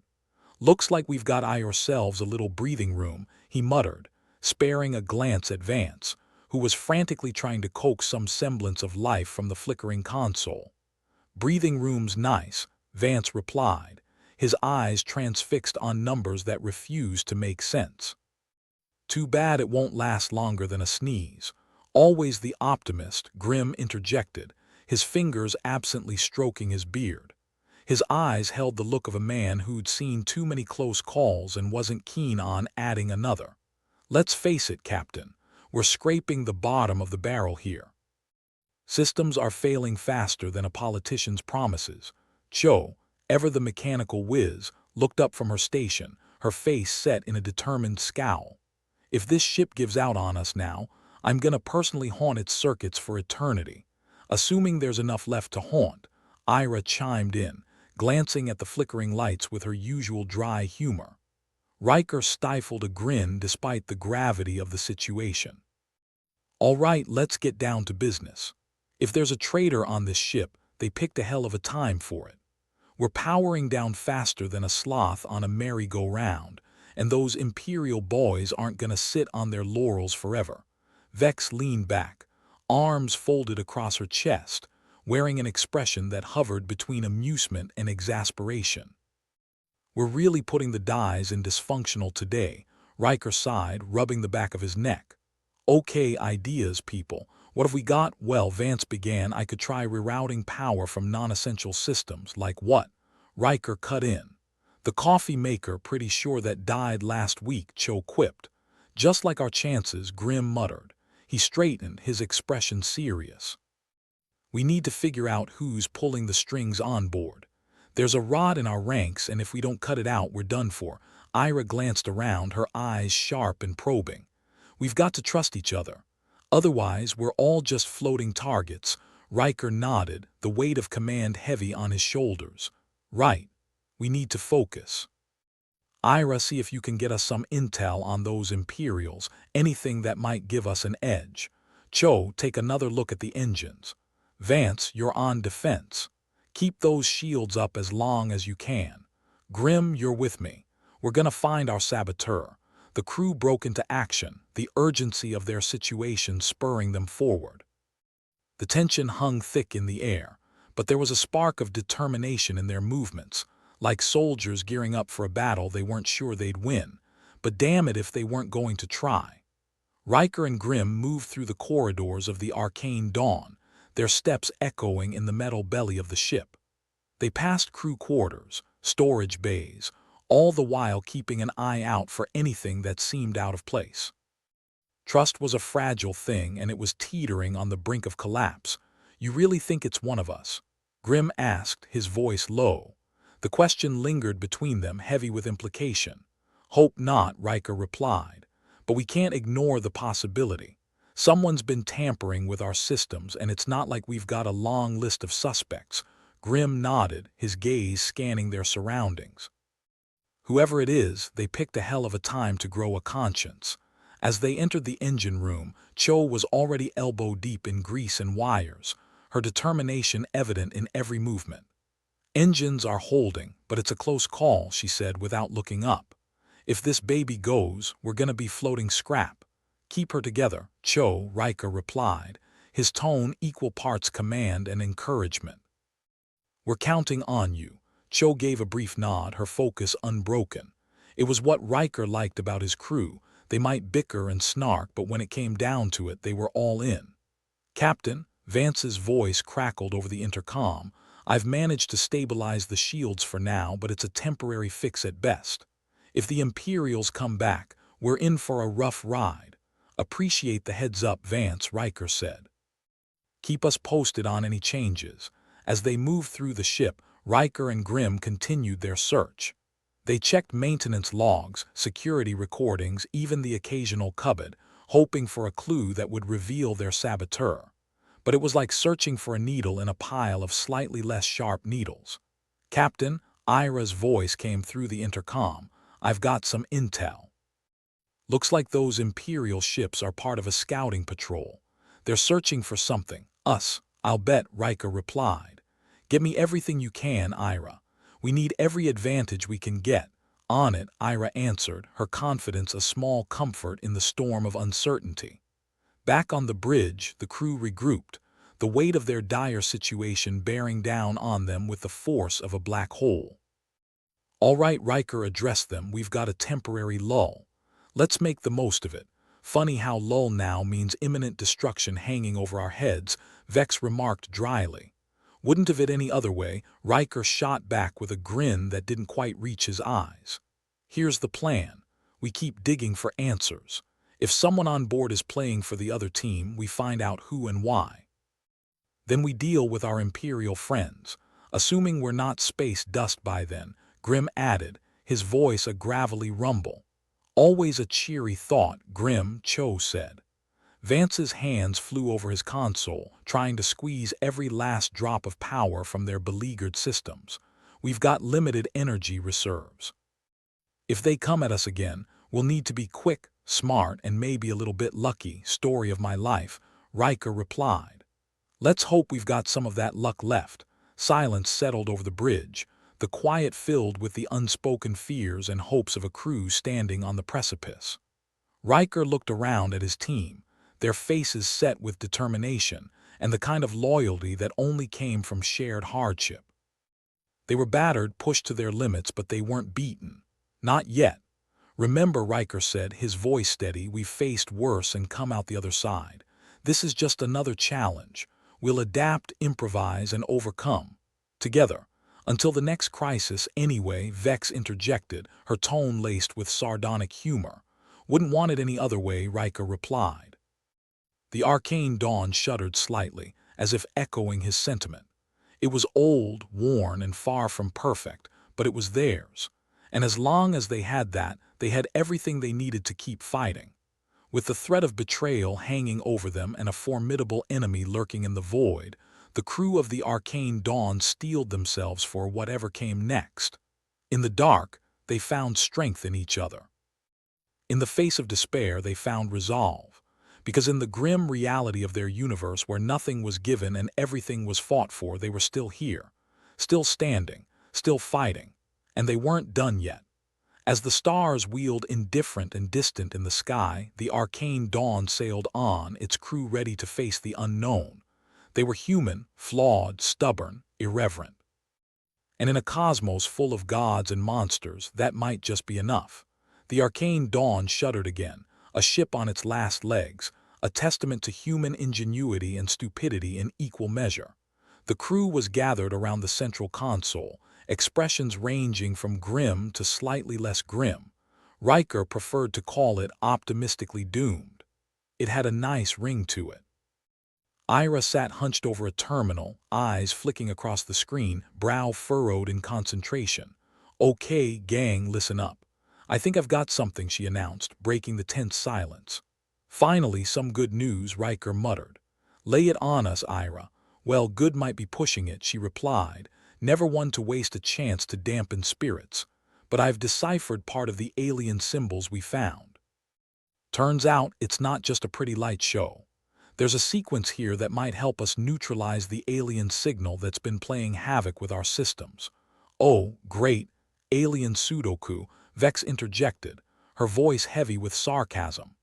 "Looks like we've got ourselves a little breathing room," he muttered, sparing a glance at Vance, who was frantically trying to coax some semblance of life from the flickering console. "Breathing room's nice," Vance replied, his eyes transfixed on numbers that refused to make sense. "Too bad it won't last longer than a sneeze." Always the optimist, Grimm interjected, his fingers absently stroking his beard. His eyes held the look of a man who'd seen too many close calls and wasn't keen on adding another. "Let's face it, Captain, we're scraping the bottom of the barrel here. Systems are failing faster than a politician's promises." Cho, ever the mechanical whiz, looked up from her station, her face set in a determined scowl. "If this ship gives out on us now, I'm gonna personally haunt its circuits for eternity." "Assuming there's enough left to haunt," Ira chimed in, glancing at the flickering lights with her usual dry humor. Riker stifled a grin despite the gravity of the situation. "All right, let's get down to business. If there's a traitor on this ship, they picked a hell of a time for it. We're powering down faster than a sloth on a merry-go-round, and those Imperial boys aren't gonna sit on their laurels forever. Vex leaned back, arms folded across her chest, wearing an expression that hovered between amusement and exasperation. "We're really putting the dies in dysfunctional today," Riker sighed, rubbing the back of his neck. "Okay, ideas, people. What have we got?" "Well," Vance began, "I could try rerouting power from non-essential systems." "Like what?" Riker cut in. "The coffee maker, pretty sure that died last week," Cho quipped. "Just like our chances," Grim muttered. He straightened, his expression serious. "We need to figure out who's pulling the strings on board. There's a rot in our ranks, and if we don't cut it out, we're done for." Ira glanced around, her eyes sharp and probing. "We've got to trust each other. Otherwise, we're all just floating targets." Riker nodded, the weight of command heavy on his shoulders. "Right. We need to focus. Ira, see if you can get us some intel on those Imperials, anything that might give us an edge. Cho, take another look at the engines. Vance, you're on defense. Keep those shields up as long as you can. Grim, you're with me. We're gonna find our saboteur." The crew broke into action, the urgency of their situation spurring them forward. The tension hung thick in the air, but there was a spark of determination in their movements, like soldiers gearing up for a battle they weren't sure they'd win, but damn it if they weren't going to try. Riker and Grim moved through the corridors of the Arcane dawn, their steps echoing in the metal belly of the ship. They passed crew quarters, storage bays, all the while keeping an eye out for anything that seemed out of place. Trust was a fragile thing, and it was teetering on the brink of collapse. "You really think it's one of us?" Grim asked, his voice low. The question lingered between them, heavy with implication. "Hope not," Riker replied. "But we can't ignore the possibility. Someone's been tampering with our systems, and it's not like we've got a long list of suspects." Grim nodded, his gaze scanning their surroundings. "Whoever it is, they picked a hell of a time to grow a conscience." As they entered the engine room, Cho was already elbow-deep in grease and wires, her determination evident in every movement. "Engines are holding, but it's a close call," she said without looking up. "If this baby goes, we're gonna be floating scrap." "Keep her together, Cho," Riker replied, his tone equal parts command and encouragement. "We're counting on you." Cho gave a brief nod, her focus unbroken. It was what Riker liked about his crew. They might bicker and snark, but when it came down to it, they were all in. "Captain," Vance's voice crackled over the intercom, "I've managed to stabilize the shields for now, but it's a temporary fix at best. If the Imperials come back, we're in for a rough ride." "Appreciate the heads up, Vance," Riker said. "Keep us posted on any changes." As they moved through the ship, Riker and Grim continued their search. They checked maintenance logs, security recordings, even the occasional cupboard, hoping for a clue that would reveal their saboteur. But it was like searching for a needle in a pile of slightly less sharp needles. "Captain," Ira's voice came through the intercom, "I've got some intel. Looks like those Imperial ships are part of a scouting patrol. They're searching for something. Us, I'll bet," Riker replied. "Get me everything you can, Ira. We need every advantage we can get." "On it," Ira answered, her confidence a small comfort in the storm of uncertainty. Back on the bridge, the crew regrouped, the weight of their dire situation bearing down on them with the force of a black hole. "All right," Riker addressed them, "we've got a temporary lull. Let's make the most of it. Funny how lull now means imminent destruction hanging over our heads," Vex remarked dryly. "Wouldn't have it any other way," Riker shot back with a grin that didn't quite reach his eyes. "Here's the plan. We keep digging for answers. If someone on board is playing for the other team, we find out who and why. Then we deal with our Imperial friends, assuming we're not space dust by then," Grim added, his voice a gravelly rumble. "Always a cheery thought, Grim," Cho said. Vance's hands flew over his console, trying to squeeze every last drop of power from their beleaguered systems. "We've got limited energy reserves. If they come at us again, we'll need to be quick, smart, and maybe a little bit lucky." "Story of my life," Riker replied. "Let's hope we've got some of that luck left." Silence settled over the bridge, the quiet filled with the unspoken fears and hopes of a crew standing on the precipice. Riker looked around at his team. their faces set with determination and the kind of loyalty that only came from shared hardship. They were battered, pushed to their limits, but they weren't beaten. Not yet. Remember, Riker said, his voice steady, we've faced worse and come out the other side. This is just another challenge. We'll adapt, improvise, and overcome. Together. Until the next crisis, anyway, Vex interjected, her tone laced with sardonic humor. Wouldn't want it any other way, Riker replied. The Arcane Dawn shuddered slightly, as if echoing his sentiment. It was old, worn, and far from perfect, but it was theirs. And as long as they had that, they had everything they needed to keep fighting. With the threat of betrayal hanging over them and a formidable enemy lurking in the void, the crew of the Arcane Dawn steeled themselves for whatever came next. In the dark, they found strength in each other. In the face of despair, they found resolve. Because in the grim reality of their universe where nothing was given and everything was fought for, they were still here, still standing, still fighting, and they weren't done yet. As the stars wheeled indifferent and distant in the sky, the Arcane Dawn sailed on, its crew ready to face the unknown. They were human, flawed, stubborn, irreverent. And in a cosmos full of gods and monsters, that might just be enough. The Arcane Dawn shuddered again, a ship on its last legs, a testament to human ingenuity and stupidity in equal measure. The crew was gathered around the central console, expressions ranging from grim to slightly less grim. Riker preferred to call it optimistically doomed. It had a nice ring to it. Ira sat hunched over a terminal, eyes flicking across the screen, brow furrowed in concentration. "Okay, gang, listen up. I think I've got something," she announced, breaking the tense silence. "Finally, some good news," Riker muttered. "Lay it on us, Ira." "Well, good might be pushing it," she replied, never one to waste a chance to dampen spirits. "But I've deciphered part of the alien symbols we found. Turns out it's not just a pretty light show. There's a sequence here that might help us neutralize the alien signal that's been playing havoc with our systems." "Oh, great, alien Sudoku," Vex interjected, her voice heavy with sarcasm.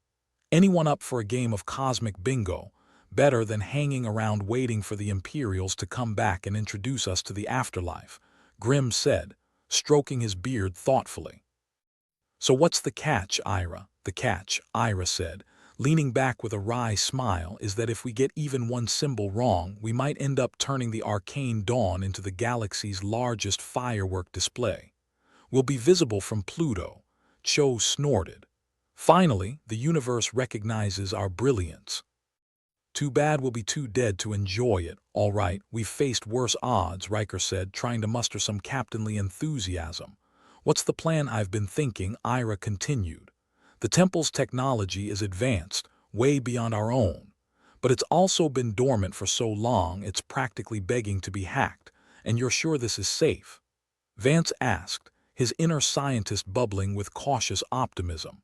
"Anyone up for a game of cosmic bingo? Better than hanging around waiting for the Imperials to come back and introduce us to the afterlife," Grimm said, stroking his beard thoughtfully. "So what's the catch, Ira?" "The catch," Ira said, leaning back with a wry smile, "is that if we get even one symbol wrong, we might end up turning the Arcane Dawn into the galaxy's largest firework display. We'll be visible from Pluto." Cho snorted. "Finally, the universe recognizes our brilliance." "Too bad we'll be too dead to enjoy it." "All right, we've faced worse odds," Riker said, trying to muster some captainly enthusiasm. "What's the plan?" "I've been thinking," Ira continued. "The temple's technology is advanced, way beyond our own. But it's also been dormant for so long it's practically begging to be hacked. And you're sure this is safe?" Vance asked, his inner scientist bubbling with cautious optimism.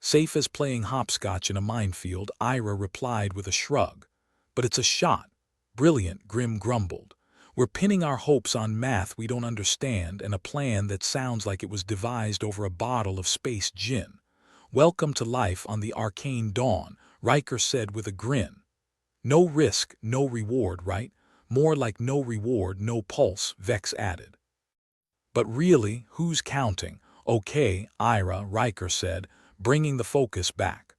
"Safe as playing hopscotch in a minefield," Ira replied with a shrug. "But it's a shot." "Brilliant," Grimm grumbled. "We're pinning our hopes on math we don't understand and a plan that sounds like it was devised over a bottle of space gin." "Welcome to life on the Arcane Dawn," Riker said with a grin. "No risk, no reward, right?" "More like no reward, no pulse," Vex added. "But really, who's counting?" "Okay, Ira," Riker said, bringing the focus back.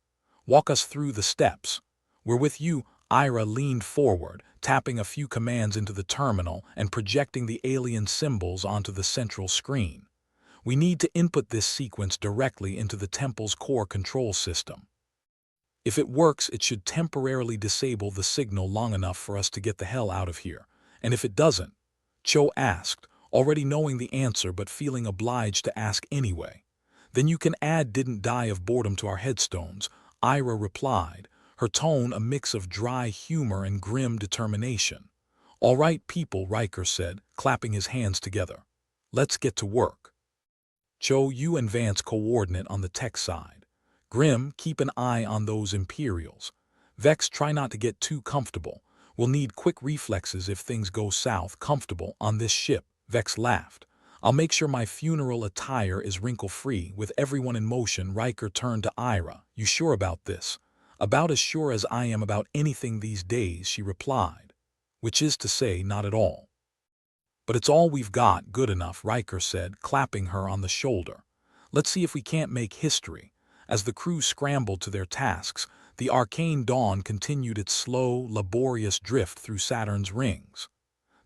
"Walk us through the steps." "We're with you." Ira leaned forward, tapping a few commands into the terminal and projecting the alien symbols onto the central screen. "We need to input this sequence directly into the temple's core control system. If it works, it should temporarily disable the signal long enough for us to get the hell out of here. And if it doesn't?" Cho asked, already knowing the answer but feeling obliged to ask anyway. "Then you can add 'didn't die of boredom' to our headstones," Ira replied, her tone a mix of dry humor and grim determination. "All right, people," Riker said, clapping his hands together. "Let's get to work. Cho, you and Vance coordinate on the tech side. Grimm, keep an eye on those Imperials. Vex, try not to get too comfortable. We'll need quick reflexes if things go south." "Comfortable on this ship," Vex laughed. "I'll make sure my funeral attire is wrinkle-free." With everyone in motion, Riker turned to Ira. "You sure about this?" About as sure as I am about anything these days, she replied. Which is to say, not at all. But it's all we've got, good enough, Riker said, clapping her on the shoulder. Let's see if we can't make history. As the crew scrambled to their tasks, the Arcane dawn continued its slow, laborious drift through Saturn's rings.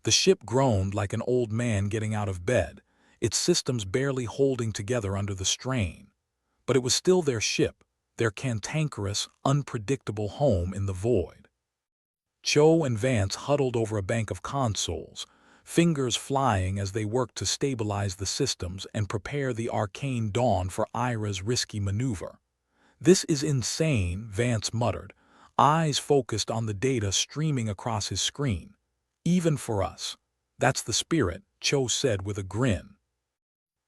The ship groaned like an old man getting out of bed, its systems barely holding together under the strain. But it was still their ship, their cantankerous, unpredictable home in the void. Cho and Vance huddled over a bank of consoles, fingers flying as they worked to stabilize the systems and prepare the Arcane dawn for Ira's risky maneuver. "This is insane," Vance muttered, eyes focused on the data streaming across his screen. "Even for us." "That's the spirit," Cho said with a grin.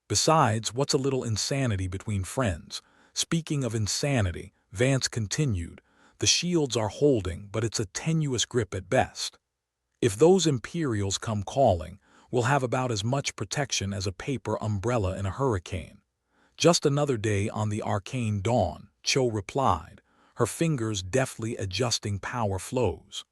"Besides, what's a little insanity between friends?" Speaking of insanity, Vance continued, "The shields are holding, but it's a tenuous grip at best. If those Imperials come calling, we'll have about as much protection as a paper umbrella in a hurricane." "Just another day on the Arcane dawn," Cho replied, her fingers deftly adjusting power flows.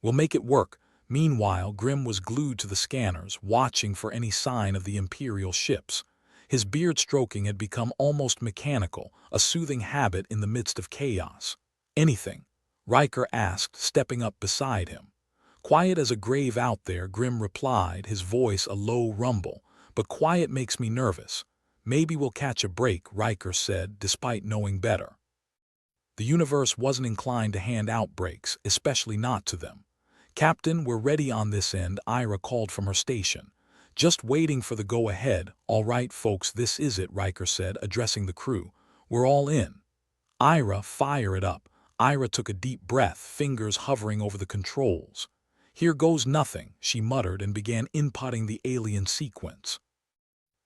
"We'll make it work." Meanwhile, Grim was glued to the scanners, watching for any sign of the Imperial ships. His beard stroking had become almost mechanical, a soothing habit in the midst of chaos. "Anything?" Riker asked, stepping up beside him. "Quiet as a grave out there," Grim replied, his voice a low rumble. "But quiet makes me nervous." "Maybe we'll catch a break," Riker said, despite knowing better. The universe wasn't inclined to hand out breaks, especially not to them. "Captain, we're ready on this end," Ira called from her station. "Just waiting for the go-ahead." "All right, folks, this is it," Riker said, addressing the crew. "We're all in." "Ira, fire it up." Ira took a deep breath, fingers hovering over the controls. "Here goes nothing," she muttered and began inputting the alien sequence.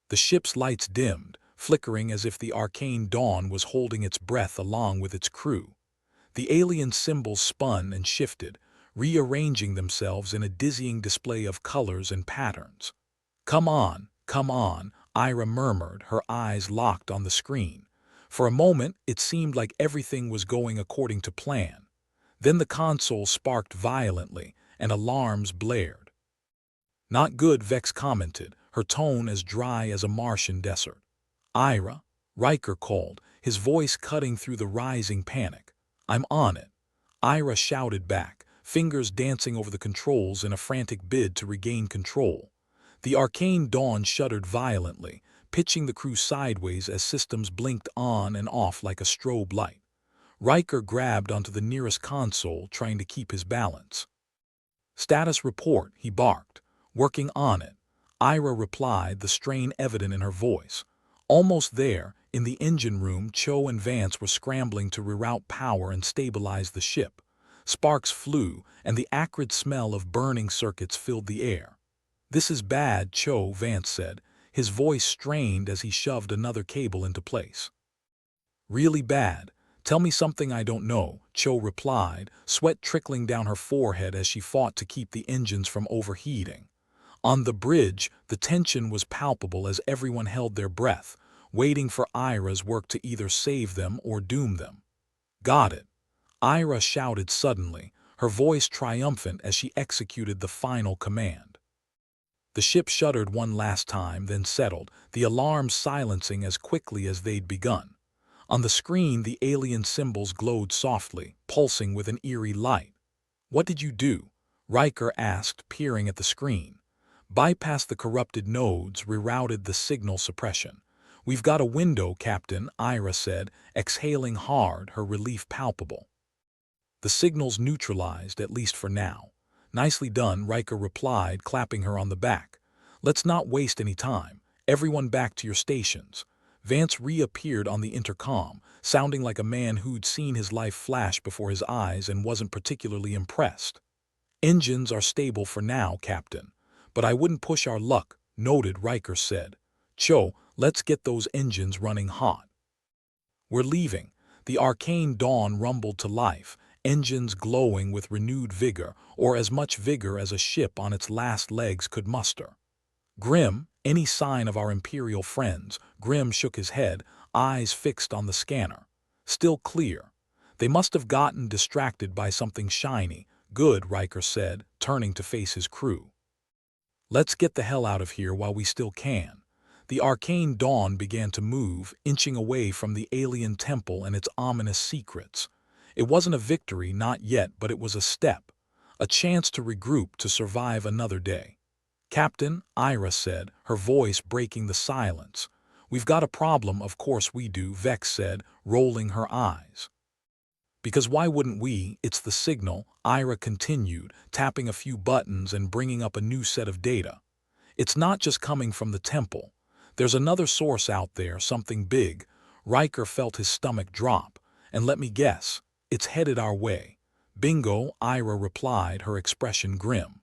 The ship's lights dimmed, flickering as if the Arcane dawn was holding its breath along with its crew. The alien symbols spun and shifted, rearranging themselves in a dizzying display of colors and patterns. Come on," Ira murmured, her eyes locked on the screen. For a moment, it seemed like everything was going according to plan. Then the console sparked violently, and alarms blared. "Not good," Vex commented, her tone as dry as a Martian desert. "Ira," Riker called, his voice cutting through the rising panic. "I'm on it." Ira shouted back, fingers dancing over the controls in a frantic bid to regain control. The Arcane dawn shuddered violently, pitching the crew sideways as systems blinked on and off like a strobe light. Riker grabbed onto the nearest console, trying to keep his balance. "Status report," he barked. "Working on it." Ira replied, the strain evident in her voice. Almost there, in the engine room, Cho and Vance were scrambling to reroute power and stabilize the ship. Sparks flew, and the acrid smell of burning circuits filled the air. "This is bad, Cho," Vance said, his voice strained as he shoved another cable into place. "Really bad? Tell me something I don't know," Cho replied, sweat trickling down her forehead as she fought to keep the engines from overheating. On the bridge, the tension was palpable as everyone held their breath, waiting for Ira's work to either save them or doom them. "Got it," Ira shouted suddenly, her voice triumphant as she executed the final command. The ship shuddered one last time, then settled, the alarms silencing as quickly as they'd begun. On the screen, the alien symbols glowed softly, pulsing with an eerie light. "What did you do?" Riker asked, peering at the screen. "Bypassed the corrupted nodes, rerouted the signal suppression." "We've got a window, Captain," Ira said, exhaling hard, her relief palpable. "The signal's neutralized, at least for now." "Nicely done," Riker replied, clapping her on the back. "Let's not waste any time. Everyone back to your stations." Vance reappeared on the intercom, sounding like a man who'd seen his life flash before his eyes and wasn't particularly impressed. "Engines are stable for now, Captain. But I wouldn't push our luck," noted, Riker said. "Cho, let's get those engines running hot." "We're leaving." The Arcane dawn rumbled to life, engines glowing with renewed vigor, or as much vigor as a ship on its last legs could muster. "Grim, any sign of our Imperial friends?" Grim shook his head, eyes fixed on the scanner. "Still clear." They must have gotten distracted by something shiny. Good, Riker said, turning to face his crew. Let's get the hell out of here while we still can. The arcane dawn began to move, inching away from the alien temple and its ominous secrets. It wasn't a victory, not yet, but it was a step. A chance to regroup, to survive another day. Captain, Ira said, her voice breaking the silence. We've got a problem, of course we do, Vex said, rolling her eyes. Because why wouldn't we? It's the signal, Ira continued, tapping a few buttons and bringing up a new set of data. It's not just coming from the temple. There's another source out there, something big. Riker felt his stomach drop. And let me guess, it's headed our way. Bingo, Ira replied, her expression grim.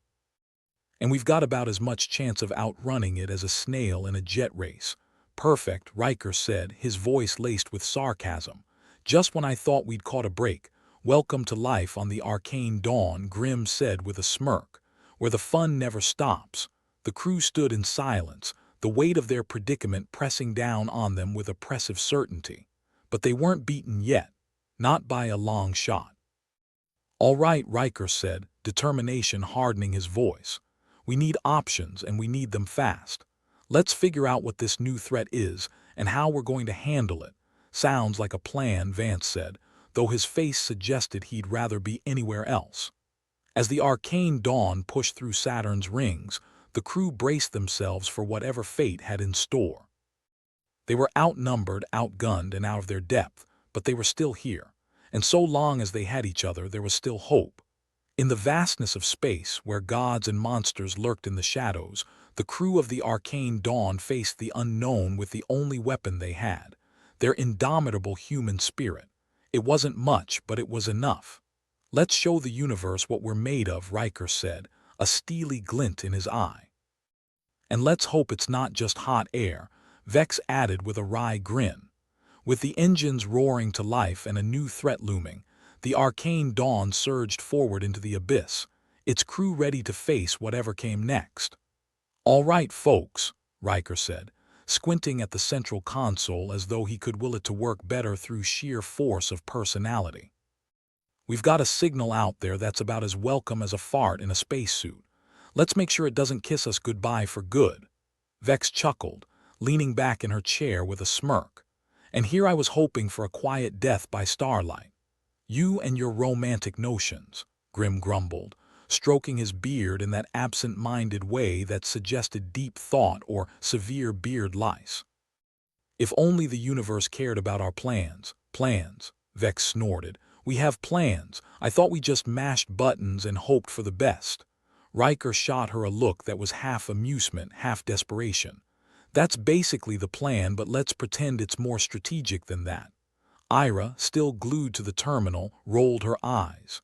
And we've got about as much chance of outrunning it as a snail in a jet race. Perfect, Riker said, his voice laced with sarcasm. Just when I thought we'd caught a break. Welcome to life on the arcane dawn, Grim said with a smirk, where the fun never stops. The crew stood in silence, the weight of their predicament pressing down on them with oppressive certainty. But they weren't beaten yet, not by a long shot. All right, Riker said, determination hardening his voice. We need options, and we need them fast. Let's figure out what this new threat is and how we're going to handle it. Sounds like a plan, Vance said, though his face suggested he'd rather be anywhere else. As the arcane dawn pushed through Saturn's rings, the crew braced themselves for whatever fate had in store. They were outnumbered, outgunned, and out of their depth, but they were still here, and so long as they had each other, there was still hope. In the vastness of space, where gods and monsters lurked in the shadows, the crew of the arcane dawn faced the unknown with the only weapon they had. Their indomitable human spirit. It wasn't much, but it was enough. Let's show the universe what we're made of, Riker said, a steely glint in his eye. And let's hope it's not just hot air, Vex added with a wry grin. With the engines roaring to life and a new threat looming, the arcane dawn surged forward into the abyss, its crew ready to face whatever came next. All right, folks, Riker said, squinting at the central console as though he could will it to work better through sheer force of personality. We've got a signal out there that's about as welcome as a fart in a spacesuit. Let's make sure it doesn't kiss us goodbye for good. Vex chuckled, leaning back in her chair with a smirk. And here I was hoping for a quiet death by starlight. You and your romantic notions, Grim grumbled, stroking his beard in that absent-minded way that suggested deep thought or severe beard lice. If only the universe cared about our plans. Plans, Vex snorted. We have plans. I thought we just mashed buttons and hoped for the best. Riker shot her a look that was half amusement, half desperation. That's basically the plan, but let's pretend it's more strategic than that. Ira, still glued to the terminal, rolled her eyes.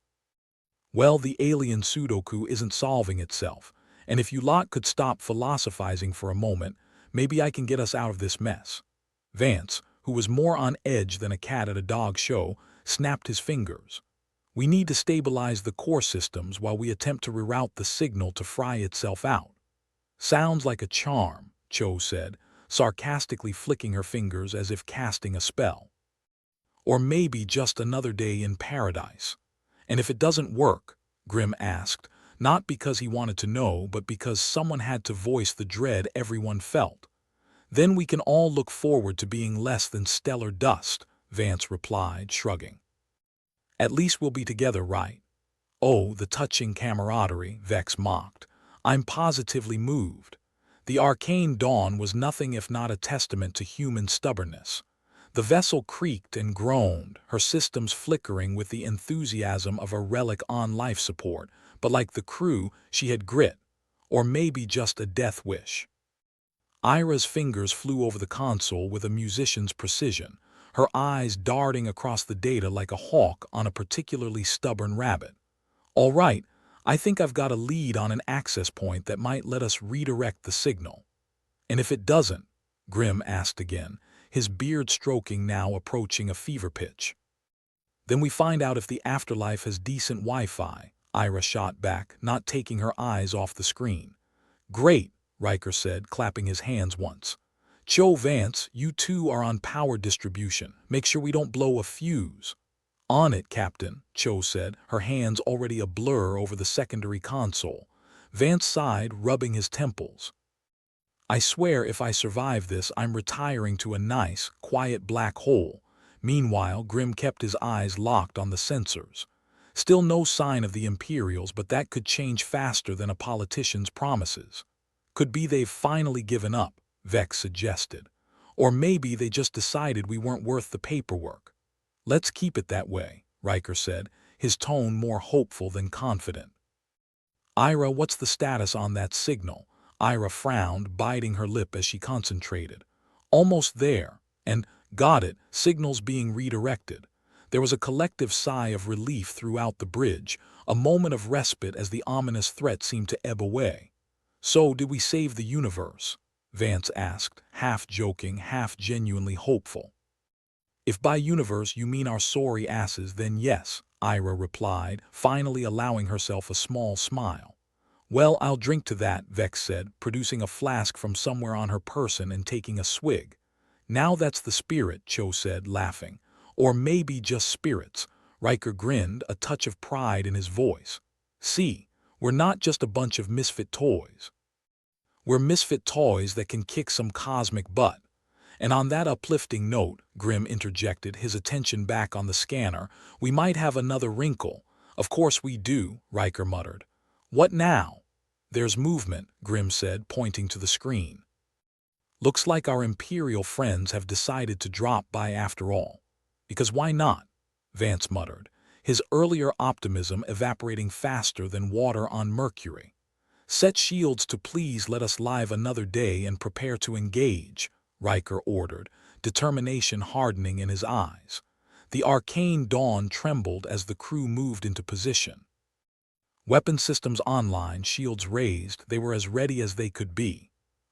Well, the alien Sudoku isn't solving itself, and if you lot could stop philosophizing for a moment, maybe I can get us out of this mess. Vance, who was more on edge than a cat at a dog show, snapped his fingers. We need to stabilize the core systems while we attempt to reroute the signal to fry itself out. Sounds like a charm, Cho said, sarcastically flicking her fingers as if casting a spell. Or maybe just another day in paradise. And if it doesn't work, Grim asked, not because he wanted to know, but because someone had to voice the dread everyone felt. Then we can all look forward to being less than stellar dust, Vance replied, shrugging. At least we'll be together, right? Oh, the touching camaraderie, Vex mocked. I'm positively moved. The arcane dawn was nothing if not a testament to human stubbornness. The vessel creaked and groaned, her systems flickering with the enthusiasm of a relic on life support, but like the crew, she had grit, or maybe just a death wish. Ira's fingers flew over the console with a musician's precision, her eyes darting across the data like a hawk on a particularly stubborn rabbit. All right, I think I've got a lead on an access point that might let us redirect the signal. And if it doesn't? Grim asked again, his beard stroking now approaching a fever pitch. Then we find out if the afterlife has decent Wi-Fi, Ira shot back, not taking her eyes off the screen. Great, Riker said, clapping his hands once. Cho, Vance, you two are on power distribution. Make sure we don't blow a fuse. On it, Captain, Cho said, her hands already a blur over the secondary console. Vance sighed, rubbing his temples. I swear if I survive this, I'm retiring to a nice, quiet black hole. Meanwhile, Grim kept his eyes locked on the sensors. Still no sign of the Imperials, but that could change faster than a politician's promises. Could be they've finally given up, Vex suggested. Or maybe they just decided we weren't worth the paperwork. Let's keep it that way, Riker said, his tone more hopeful than confident. Ira, what's the status on that signal? Ira frowned, biting her lip as she concentrated. Almost there, and got it, signals being redirected. There was a collective sigh of relief throughout the bridge, a moment of respite as the ominous threat seemed to ebb away. So, did we save the universe? Vance asked, half joking, half genuinely hopeful. If by universe you mean our sorry asses, then yes, Ira replied, finally allowing herself a small smile. Well, I'll drink to that, Vex said, producing a flask from somewhere on her person and taking a swig. Now that's the spirit, Cho said, laughing. Or maybe just spirits. Riker grinned, a touch of pride in his voice. See, we're not just a bunch of misfit toys. We're misfit toys that can kick some cosmic butt. And on that uplifting note, Grim interjected, his attention back on the scanner, we might have another wrinkle. Of course we do, Riker muttered. What now? There's movement, Grim said, pointing to the screen. Looks like our Imperial friends have decided to drop by after all. Because why not? Vance muttered, his earlier optimism evaporating faster than water on Mercury. Set shields to please let us live another day and prepare to engage, Riker ordered, determination hardening in his eyes. The arcane dawn trembled as the crew moved into position. Weapon systems online, shields raised, they were as ready as they could be.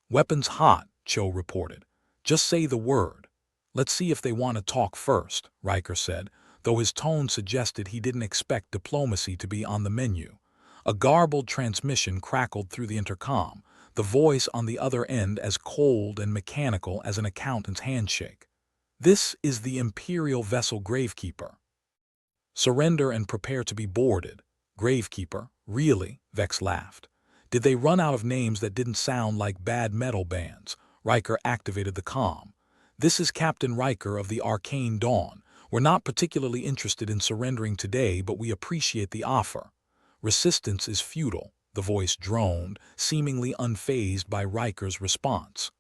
Weapons hot, Cho reported. Just say the word. Let's see if they want to talk first, Riker said, though his tone suggested he didn't expect diplomacy to be on the menu. A garbled transmission crackled through the intercom, the voice on the other end as cold and mechanical as an accountant's handshake. This is the Imperial vessel Gravekeeper. Surrender and prepare to be boarded. Gravekeeper, really? Vex laughed. Did they run out of names that didn't sound like bad metal bands? Riker activated the comm. This is Captain Riker of the Arcane Dawn. We're not particularly interested in surrendering today, but we appreciate the offer. Resistance is futile, the voice droned, seemingly unfazed by Riker's response.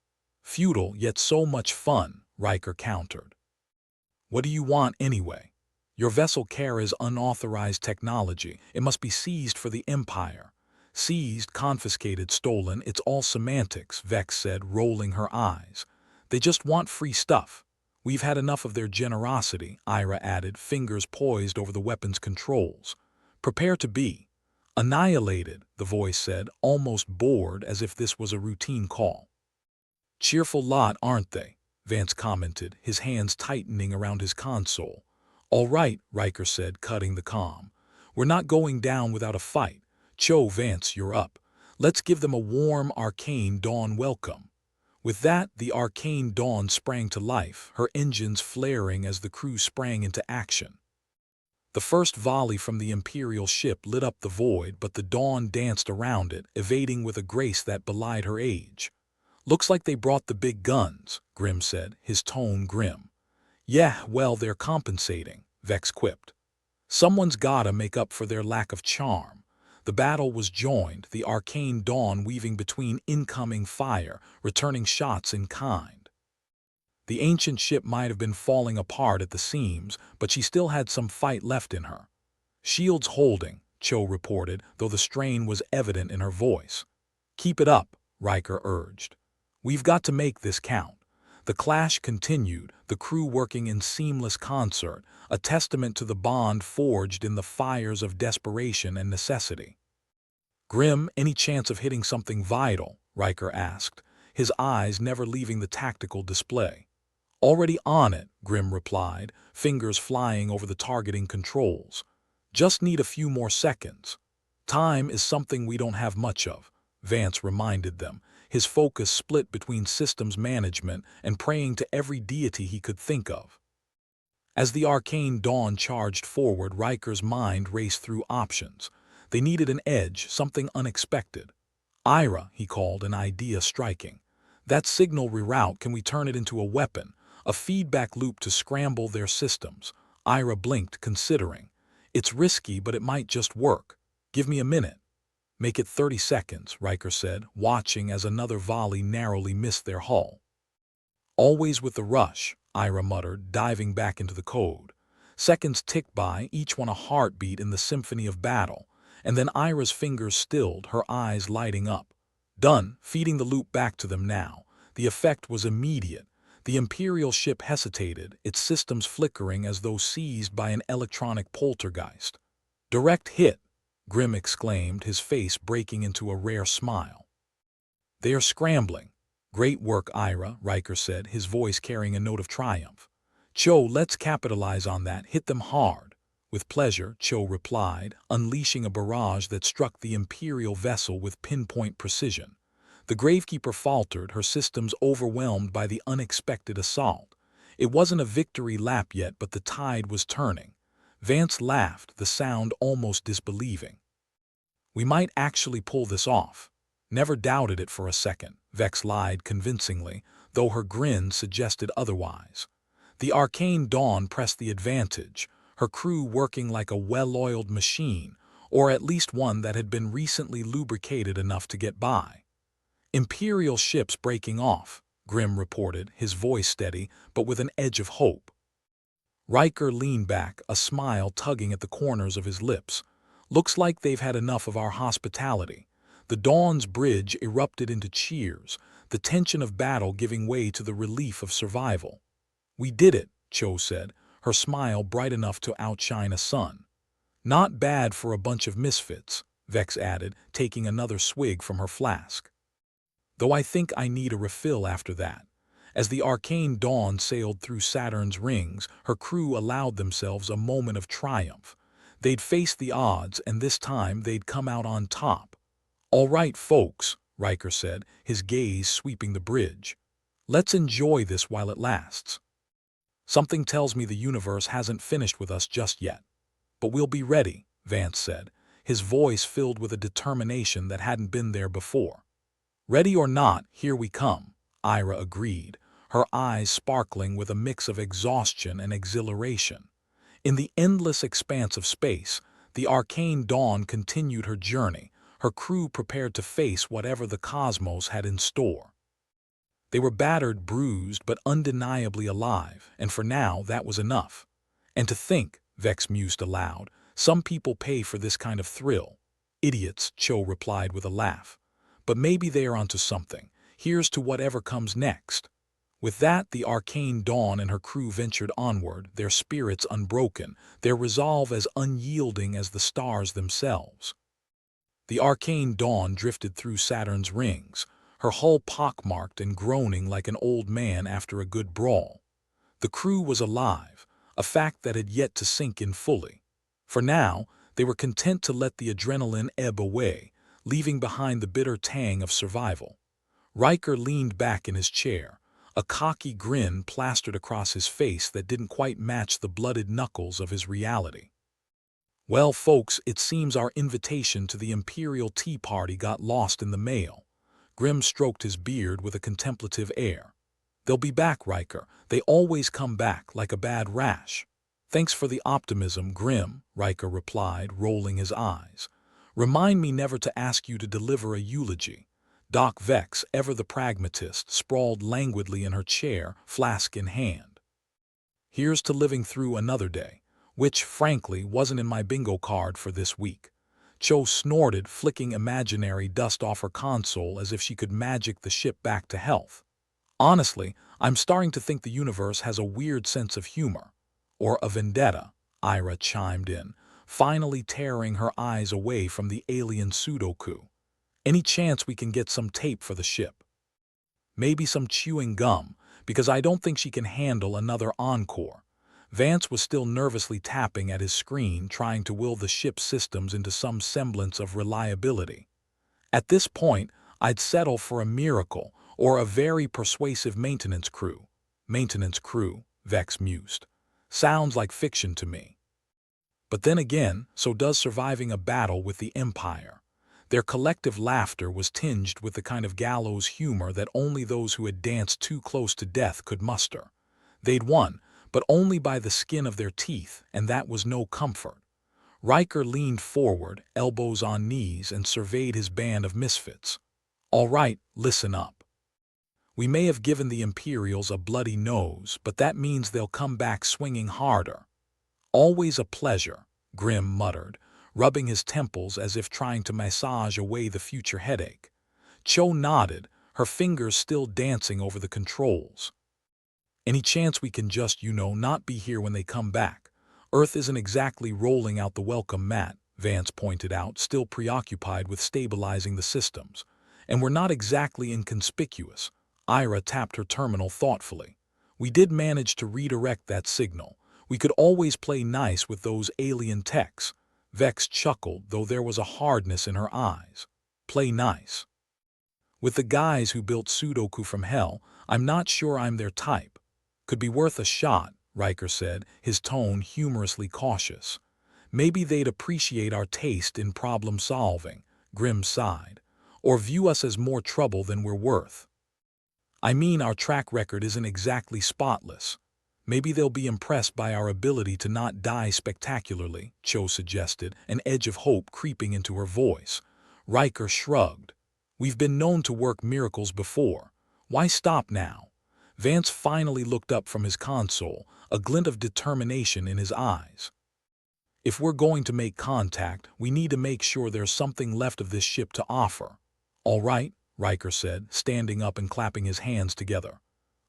Futile, yet so much fun, Riker countered. What do you want anyway? Your vessel carries unauthorized technology. It must be seized for the Empire. Seized, confiscated, stolen, it's all semantics, Vex said, rolling her eyes. They just want free stuff. We've had enough of their generosity, Ira added, fingers poised over the weapon's controls. Prepare to be annihilated, the voice said, almost bored as if this was a routine call. Cheerful lot, aren't they? Vance commented, his hands tightening around his console. All right, Riker said, cutting the comm. We're not going down without a fight. Cho, Vance, you're up. Let's give them a warm Arcane Dawn welcome. With that, the Arcane Dawn sprang to life, her engines flaring as the crew sprang into action. The first volley from the Imperial ship lit up the void, but the Dawn danced around it, evading with a grace that belied her age. Looks like they brought the big guns, Grim said, his tone grim. Yeah, well, they're compensating, Vex quipped. Someone's gotta make up for their lack of charm. The battle was joined, the Arcane Dawn weaving between incoming fire, returning shots in kind. The ancient ship might have been falling apart at the seams, but she still had some fight left in her. Shields holding, Cho reported, though the strain was evident in her voice. Keep it up, Riker urged. We've got to make this count. The clash continued, the crew working in seamless concert, a testament to the bond forged in the fires of desperation and necessity. Grim, any chance of hitting something vital? Riker asked, his eyes never leaving the tactical display. Already on it, Grim replied, fingers flying over the targeting controls. Just need a few more seconds. Time is something we don't have much of, Vance reminded them, his focus split between systems management and praying to every deity he could think of. As the arcane dawn charged forward, Riker's mind raced through options. They needed an edge, something unexpected. "Ira," he called, an idea striking. "That signal reroute, can we turn it into a weapon? A feedback loop to scramble their systems?" Ira blinked, considering. "It's risky, but it might just work. Give me a minute." "Make it 30 seconds, Riker said, watching as another volley narrowly missed their hull. "Always with the rush," Ira muttered, diving back into the code. Seconds ticked by, each one a heartbeat in the symphony of battle, and then Ira's fingers stilled, her eyes lighting up. Done, feeding the loop back to them now. The effect was immediate. The Imperial ship hesitated, its systems flickering as though seized by an electronic poltergeist. "Direct hit," Grim exclaimed, his face breaking into a rare smile. "They are scrambling." "Great work, Ira," Riker said, his voice carrying a note of triumph. "Cho, let's capitalize on that. Hit them hard." "With pleasure," Cho replied, unleashing a barrage that struck the Imperial vessel with pinpoint precision. The Gravekeeper faltered, her systems overwhelmed by the unexpected assault. It wasn't a victory lap yet, but the tide was turning. Vance laughed, the sound almost disbelieving. "We might actually pull this off." "Never doubted it for a second," Vex lied convincingly, though her grin suggested otherwise. The arcane dawn pressed the advantage, her crew working like a well-oiled machine, or at least one that had been recently lubricated enough to get by. "Imperial ships breaking off," Grim reported, his voice steady, but with an edge of hope. Riker leaned back, a smile tugging at the corners of his lips. "Looks like they've had enough of our hospitality." The Dawn's bridge erupted into cheers, the tension of battle giving way to the relief of survival. "We did it," Cho said, her smile bright enough to outshine a sun. "Not bad for a bunch of misfits," Vex added, taking another swig from her flask. "Though I think I need a refill after that." As the arcane dawn sailed through Saturn's rings, her crew allowed themselves a moment of triumph. They'd faced the odds, and this time they'd come out on top. "All right, folks," Riker said, his gaze sweeping the bridge. "Let's enjoy this while it lasts. Something tells me the universe hasn't finished with us just yet. But we'll be ready," Vance said, his voice filled with a determination that hadn't been there before. "Ready or not, here we come," Ira agreed, her eyes sparkling with a mix of exhaustion and exhilaration. In the endless expanse of space, the arcane dawn continued her journey, her crew prepared to face whatever the cosmos had in store. They were battered, bruised, but undeniably alive, and for now that was enough. "And to think," Vex mused aloud, "some people pay for this kind of thrill." "Idiots," Cho replied with a laugh. "But maybe they are onto something. Here's to whatever comes next." With that, the arcane dawn and her crew ventured onward, their spirits unbroken, their resolve as unyielding as the stars themselves. The arcane dawn drifted through Saturn's rings, her hull pockmarked and groaning like an old man after a good brawl. The crew was alive, a fact that had yet to sink in fully. For now, they were content to let the adrenaline ebb away, leaving behind the bitter tang of survival. Riker leaned back in his chair, a cocky grin plastered across his face that didn't quite match the blooded knuckles of his reality. "Well, folks, it seems our invitation to the Imperial Tea Party got lost in the mail." Grim stroked his beard with a contemplative air. "They'll be back, Riker. They always come back, like a bad rash." "Thanks for the optimism, Grim," Riker replied, rolling his eyes. "Remind me never to ask you to deliver a eulogy." Doc Vex, ever the pragmatist, sprawled languidly in her chair, flask in hand. "Here's to living through another day," which, frankly, wasn't in my bingo card for this week. Cho snorted, flicking imaginary dust off her console as if she could magic the ship back to health. "Honestly, I'm starting to think the universe has a weird sense of humor. Or a vendetta," Ira chimed in, finally tearing her eyes away from the alien Sudoku. "Any chance we can get some tape for the ship? Maybe some chewing gum, because I don't think she can handle another encore." Vance was still nervously tapping at his screen, trying to will the ship's systems into some semblance of reliability. "At this point, I'd settle for a miracle or a very persuasive maintenance crew." "Maintenance crew," Vex mused. Sounds like fiction to me. But then again, so does surviving a battle with the Empire. Their collective laughter was tinged with the kind of gallows humor that only those who had danced too close to death could muster. They'd won, but only by the skin of their teeth, and that was no comfort. Riker leaned forward, elbows on knees, and surveyed his band of misfits. All right, listen up. We may have given the Imperials a bloody nose, but that means they'll come back swinging harder. Always a pleasure, Grim muttered, rubbing his temples as if trying to massage away the future headache. Cho nodded, her fingers still dancing over the controls. Any chance we can just, not be here when they come back? Earth isn't exactly rolling out the welcome mat, Vance pointed out, still preoccupied with stabilizing the systems. And we're not exactly inconspicuous. Ira tapped her terminal thoughtfully. We did manage to redirect that signal. We could always play nice with those alien techs. Vex chuckled, though there was a hardness in her eyes. Play nice. With the guys who built Sudoku from hell, I'm not sure I'm their type. Could be worth a shot, Riker said, his tone humorously cautious. Maybe they'd appreciate our taste in problem-solving, Grim sighed, or view us as more trouble than we're worth. I mean, our track record isn't exactly spotless. Maybe they'll be impressed by our ability to not die spectacularly, Cho suggested, an edge of hope creeping into her voice. Riker shrugged. We've been known to work miracles before. Why stop now? Vance finally looked up from his console, a glint of determination in his eyes. If we're going to make contact, we need to make sure there's something left of this ship to offer. All right, Riker said, standing up and clapping his hands together.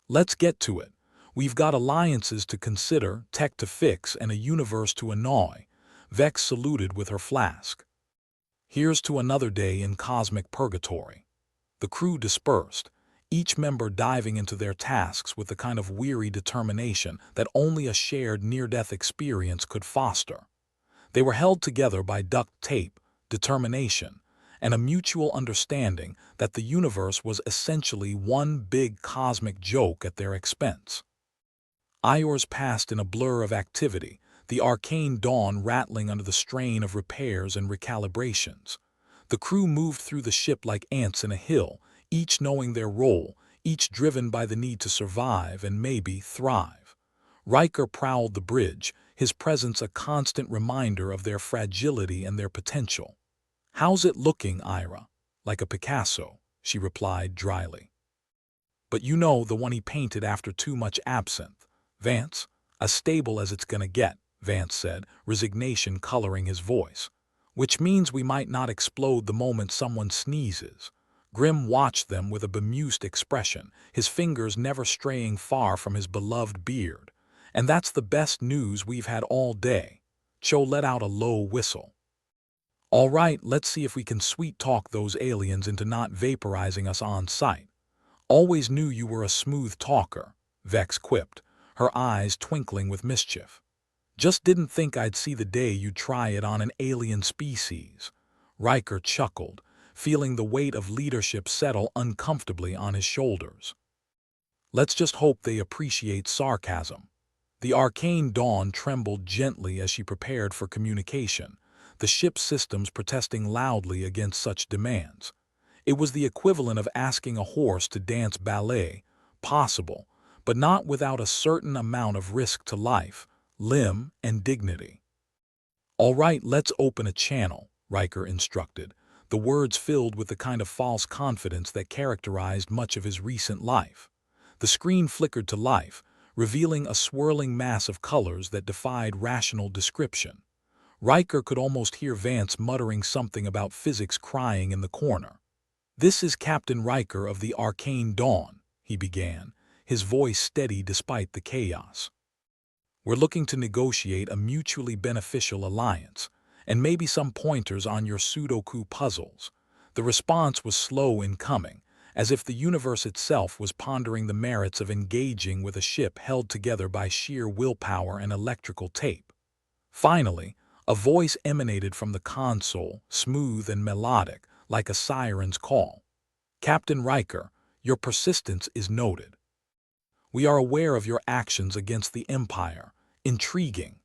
Let's get to it. We've got alliances to consider, tech to fix, and a universe to annoy. Vex saluted with her flask. Here's to another day in cosmic purgatory. The crew dispersed, each member diving into their tasks with the kind of weary determination that only a shared near-death experience could foster. They were held together by duct tape, determination, and a mutual understanding that the universe was essentially one big cosmic joke at their expense. Hours passed in a blur of activity, the arcane dawn rattling under the strain of repairs and recalibrations. The crew moved through the ship like ants in a hill, each knowing their role, each driven by the need to survive and maybe thrive. Riker prowled the bridge, his presence a constant reminder of their fragility and their potential. How's it looking, Ira? Like a Picasso, she replied dryly. But the one he painted after too much absinthe. Vance, as stable as it's gonna get, Vance said, resignation coloring his voice. Which means we might not explode the moment someone sneezes. Grim watched them with a bemused expression, his fingers never straying far from his beloved beard. And that's the best news we've had all day. Cho let out a low whistle. All right, let's see if we can sweet-talk those aliens into not vaporizing us on sight. Always knew you were a smooth talker, Vex quipped, her eyes twinkling with mischief. Just didn't think I'd see the day you'd try it on an alien species. Riker chuckled, feeling the weight of leadership settle uncomfortably on his shoulders. Let's just hope they appreciate sarcasm. The arcane dawn trembled gently as she prepared for communication, the ship's systems protesting loudly against such demands. It was the equivalent of asking a horse to dance ballet, possible, but not without a certain amount of risk to life, limb, and dignity. All right, let's open a channel, Riker instructed, the words filled with the kind of false confidence that characterized much of his recent life. The screen flickered to life, revealing a swirling mass of colors that defied rational description. Riker could almost hear Vance muttering something about physics crying in the corner. "This is Captain Riker of the Arcane Dawn," he began, his voice steady despite the chaos. "We're looking to negotiate a mutually beneficial alliance, and maybe some pointers on your Sudoku puzzles." The response was slow in coming, as if the universe itself was pondering the merits of engaging with a ship held together by sheer willpower and electrical tape. Finally, a voice emanated from the console, smooth and melodic, like a siren's call. "Captain Riker, your persistence is noted. We are aware of your actions against the Empire, Intriguing.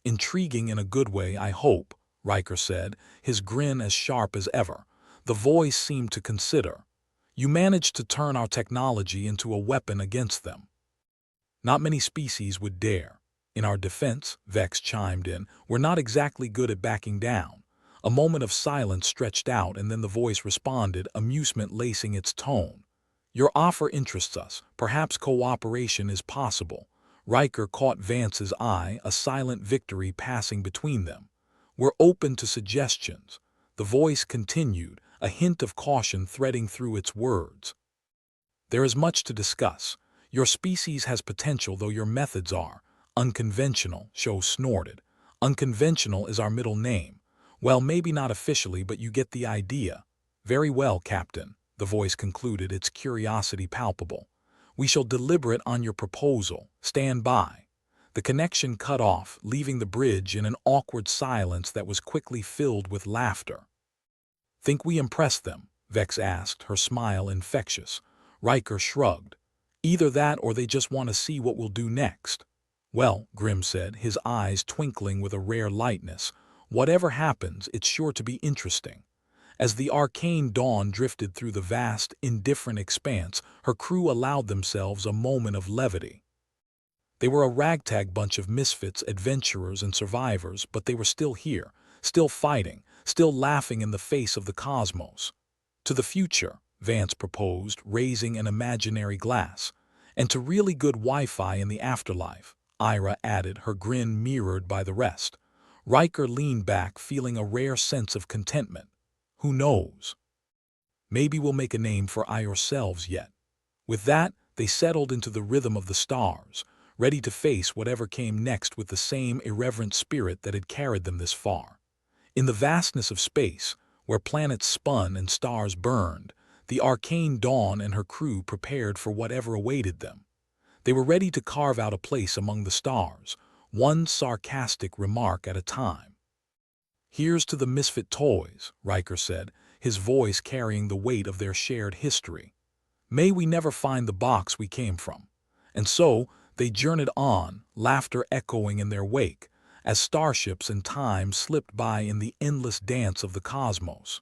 Intriguing in a good way, I hope, Riker said, his grin as sharp as ever. The voice seemed to consider. You managed to turn our technology into a weapon against them. Not many species would dare. In our defense, Vex chimed in, we're not exactly good at backing down. A moment of silence stretched out, and then the voice responded, amusement lacing its tone. Your offer interests us. Perhaps cooperation is possible. Riker caught Vance's eye, a silent victory passing between them. We're open to suggestions. The voice continued, a hint of caution threading through its words. There is much to discuss. Your species has potential, though your methods are unconventional, Sho snorted. Unconventional is our middle name. Well, maybe not officially, but you get the idea. Very well, Captain, the voice concluded, its curiosity palpable. We shall deliberate on your proposal. Stand by. The connection cut off, leaving the bridge in an awkward silence that was quickly filled with laughter. Think we impressed them? Vex asked, her smile infectious. Riker shrugged. Either that or they just want to see what we'll do next. Well, Grim said, his eyes twinkling with a rare lightness, whatever happens, it's sure to be interesting. As the arcane dawn drifted through the vast, indifferent expanse, her crew allowed themselves a moment of levity. They were a ragtag bunch of misfits, adventurers, and survivors, but they were still here, still fighting, still laughing in the face of the cosmos. To the future, Vance proposed, raising an imaginary glass. And to really good Wi-Fi in the afterlife, Ira added, her grin mirrored by the rest. Riker leaned back, feeling a rare sense of contentment. Who knows? Maybe we'll make a name for ourselves yet. With that, they settled into the rhythm of the stars, ready to face whatever came next with the same irreverent spirit that had carried them this far. In the vastness of space, where planets spun and stars burned, the arcane dawn and her crew prepared for whatever awaited them. They were ready to carve out a place among the stars, one sarcastic remark at a time. Here's to the misfit toys, Riker said, his voice carrying the weight of their shared history. May we never find the box we came from. And so, they journeyed on, laughter echoing in their wake, as starships and time slipped by in the endless dance of the cosmos.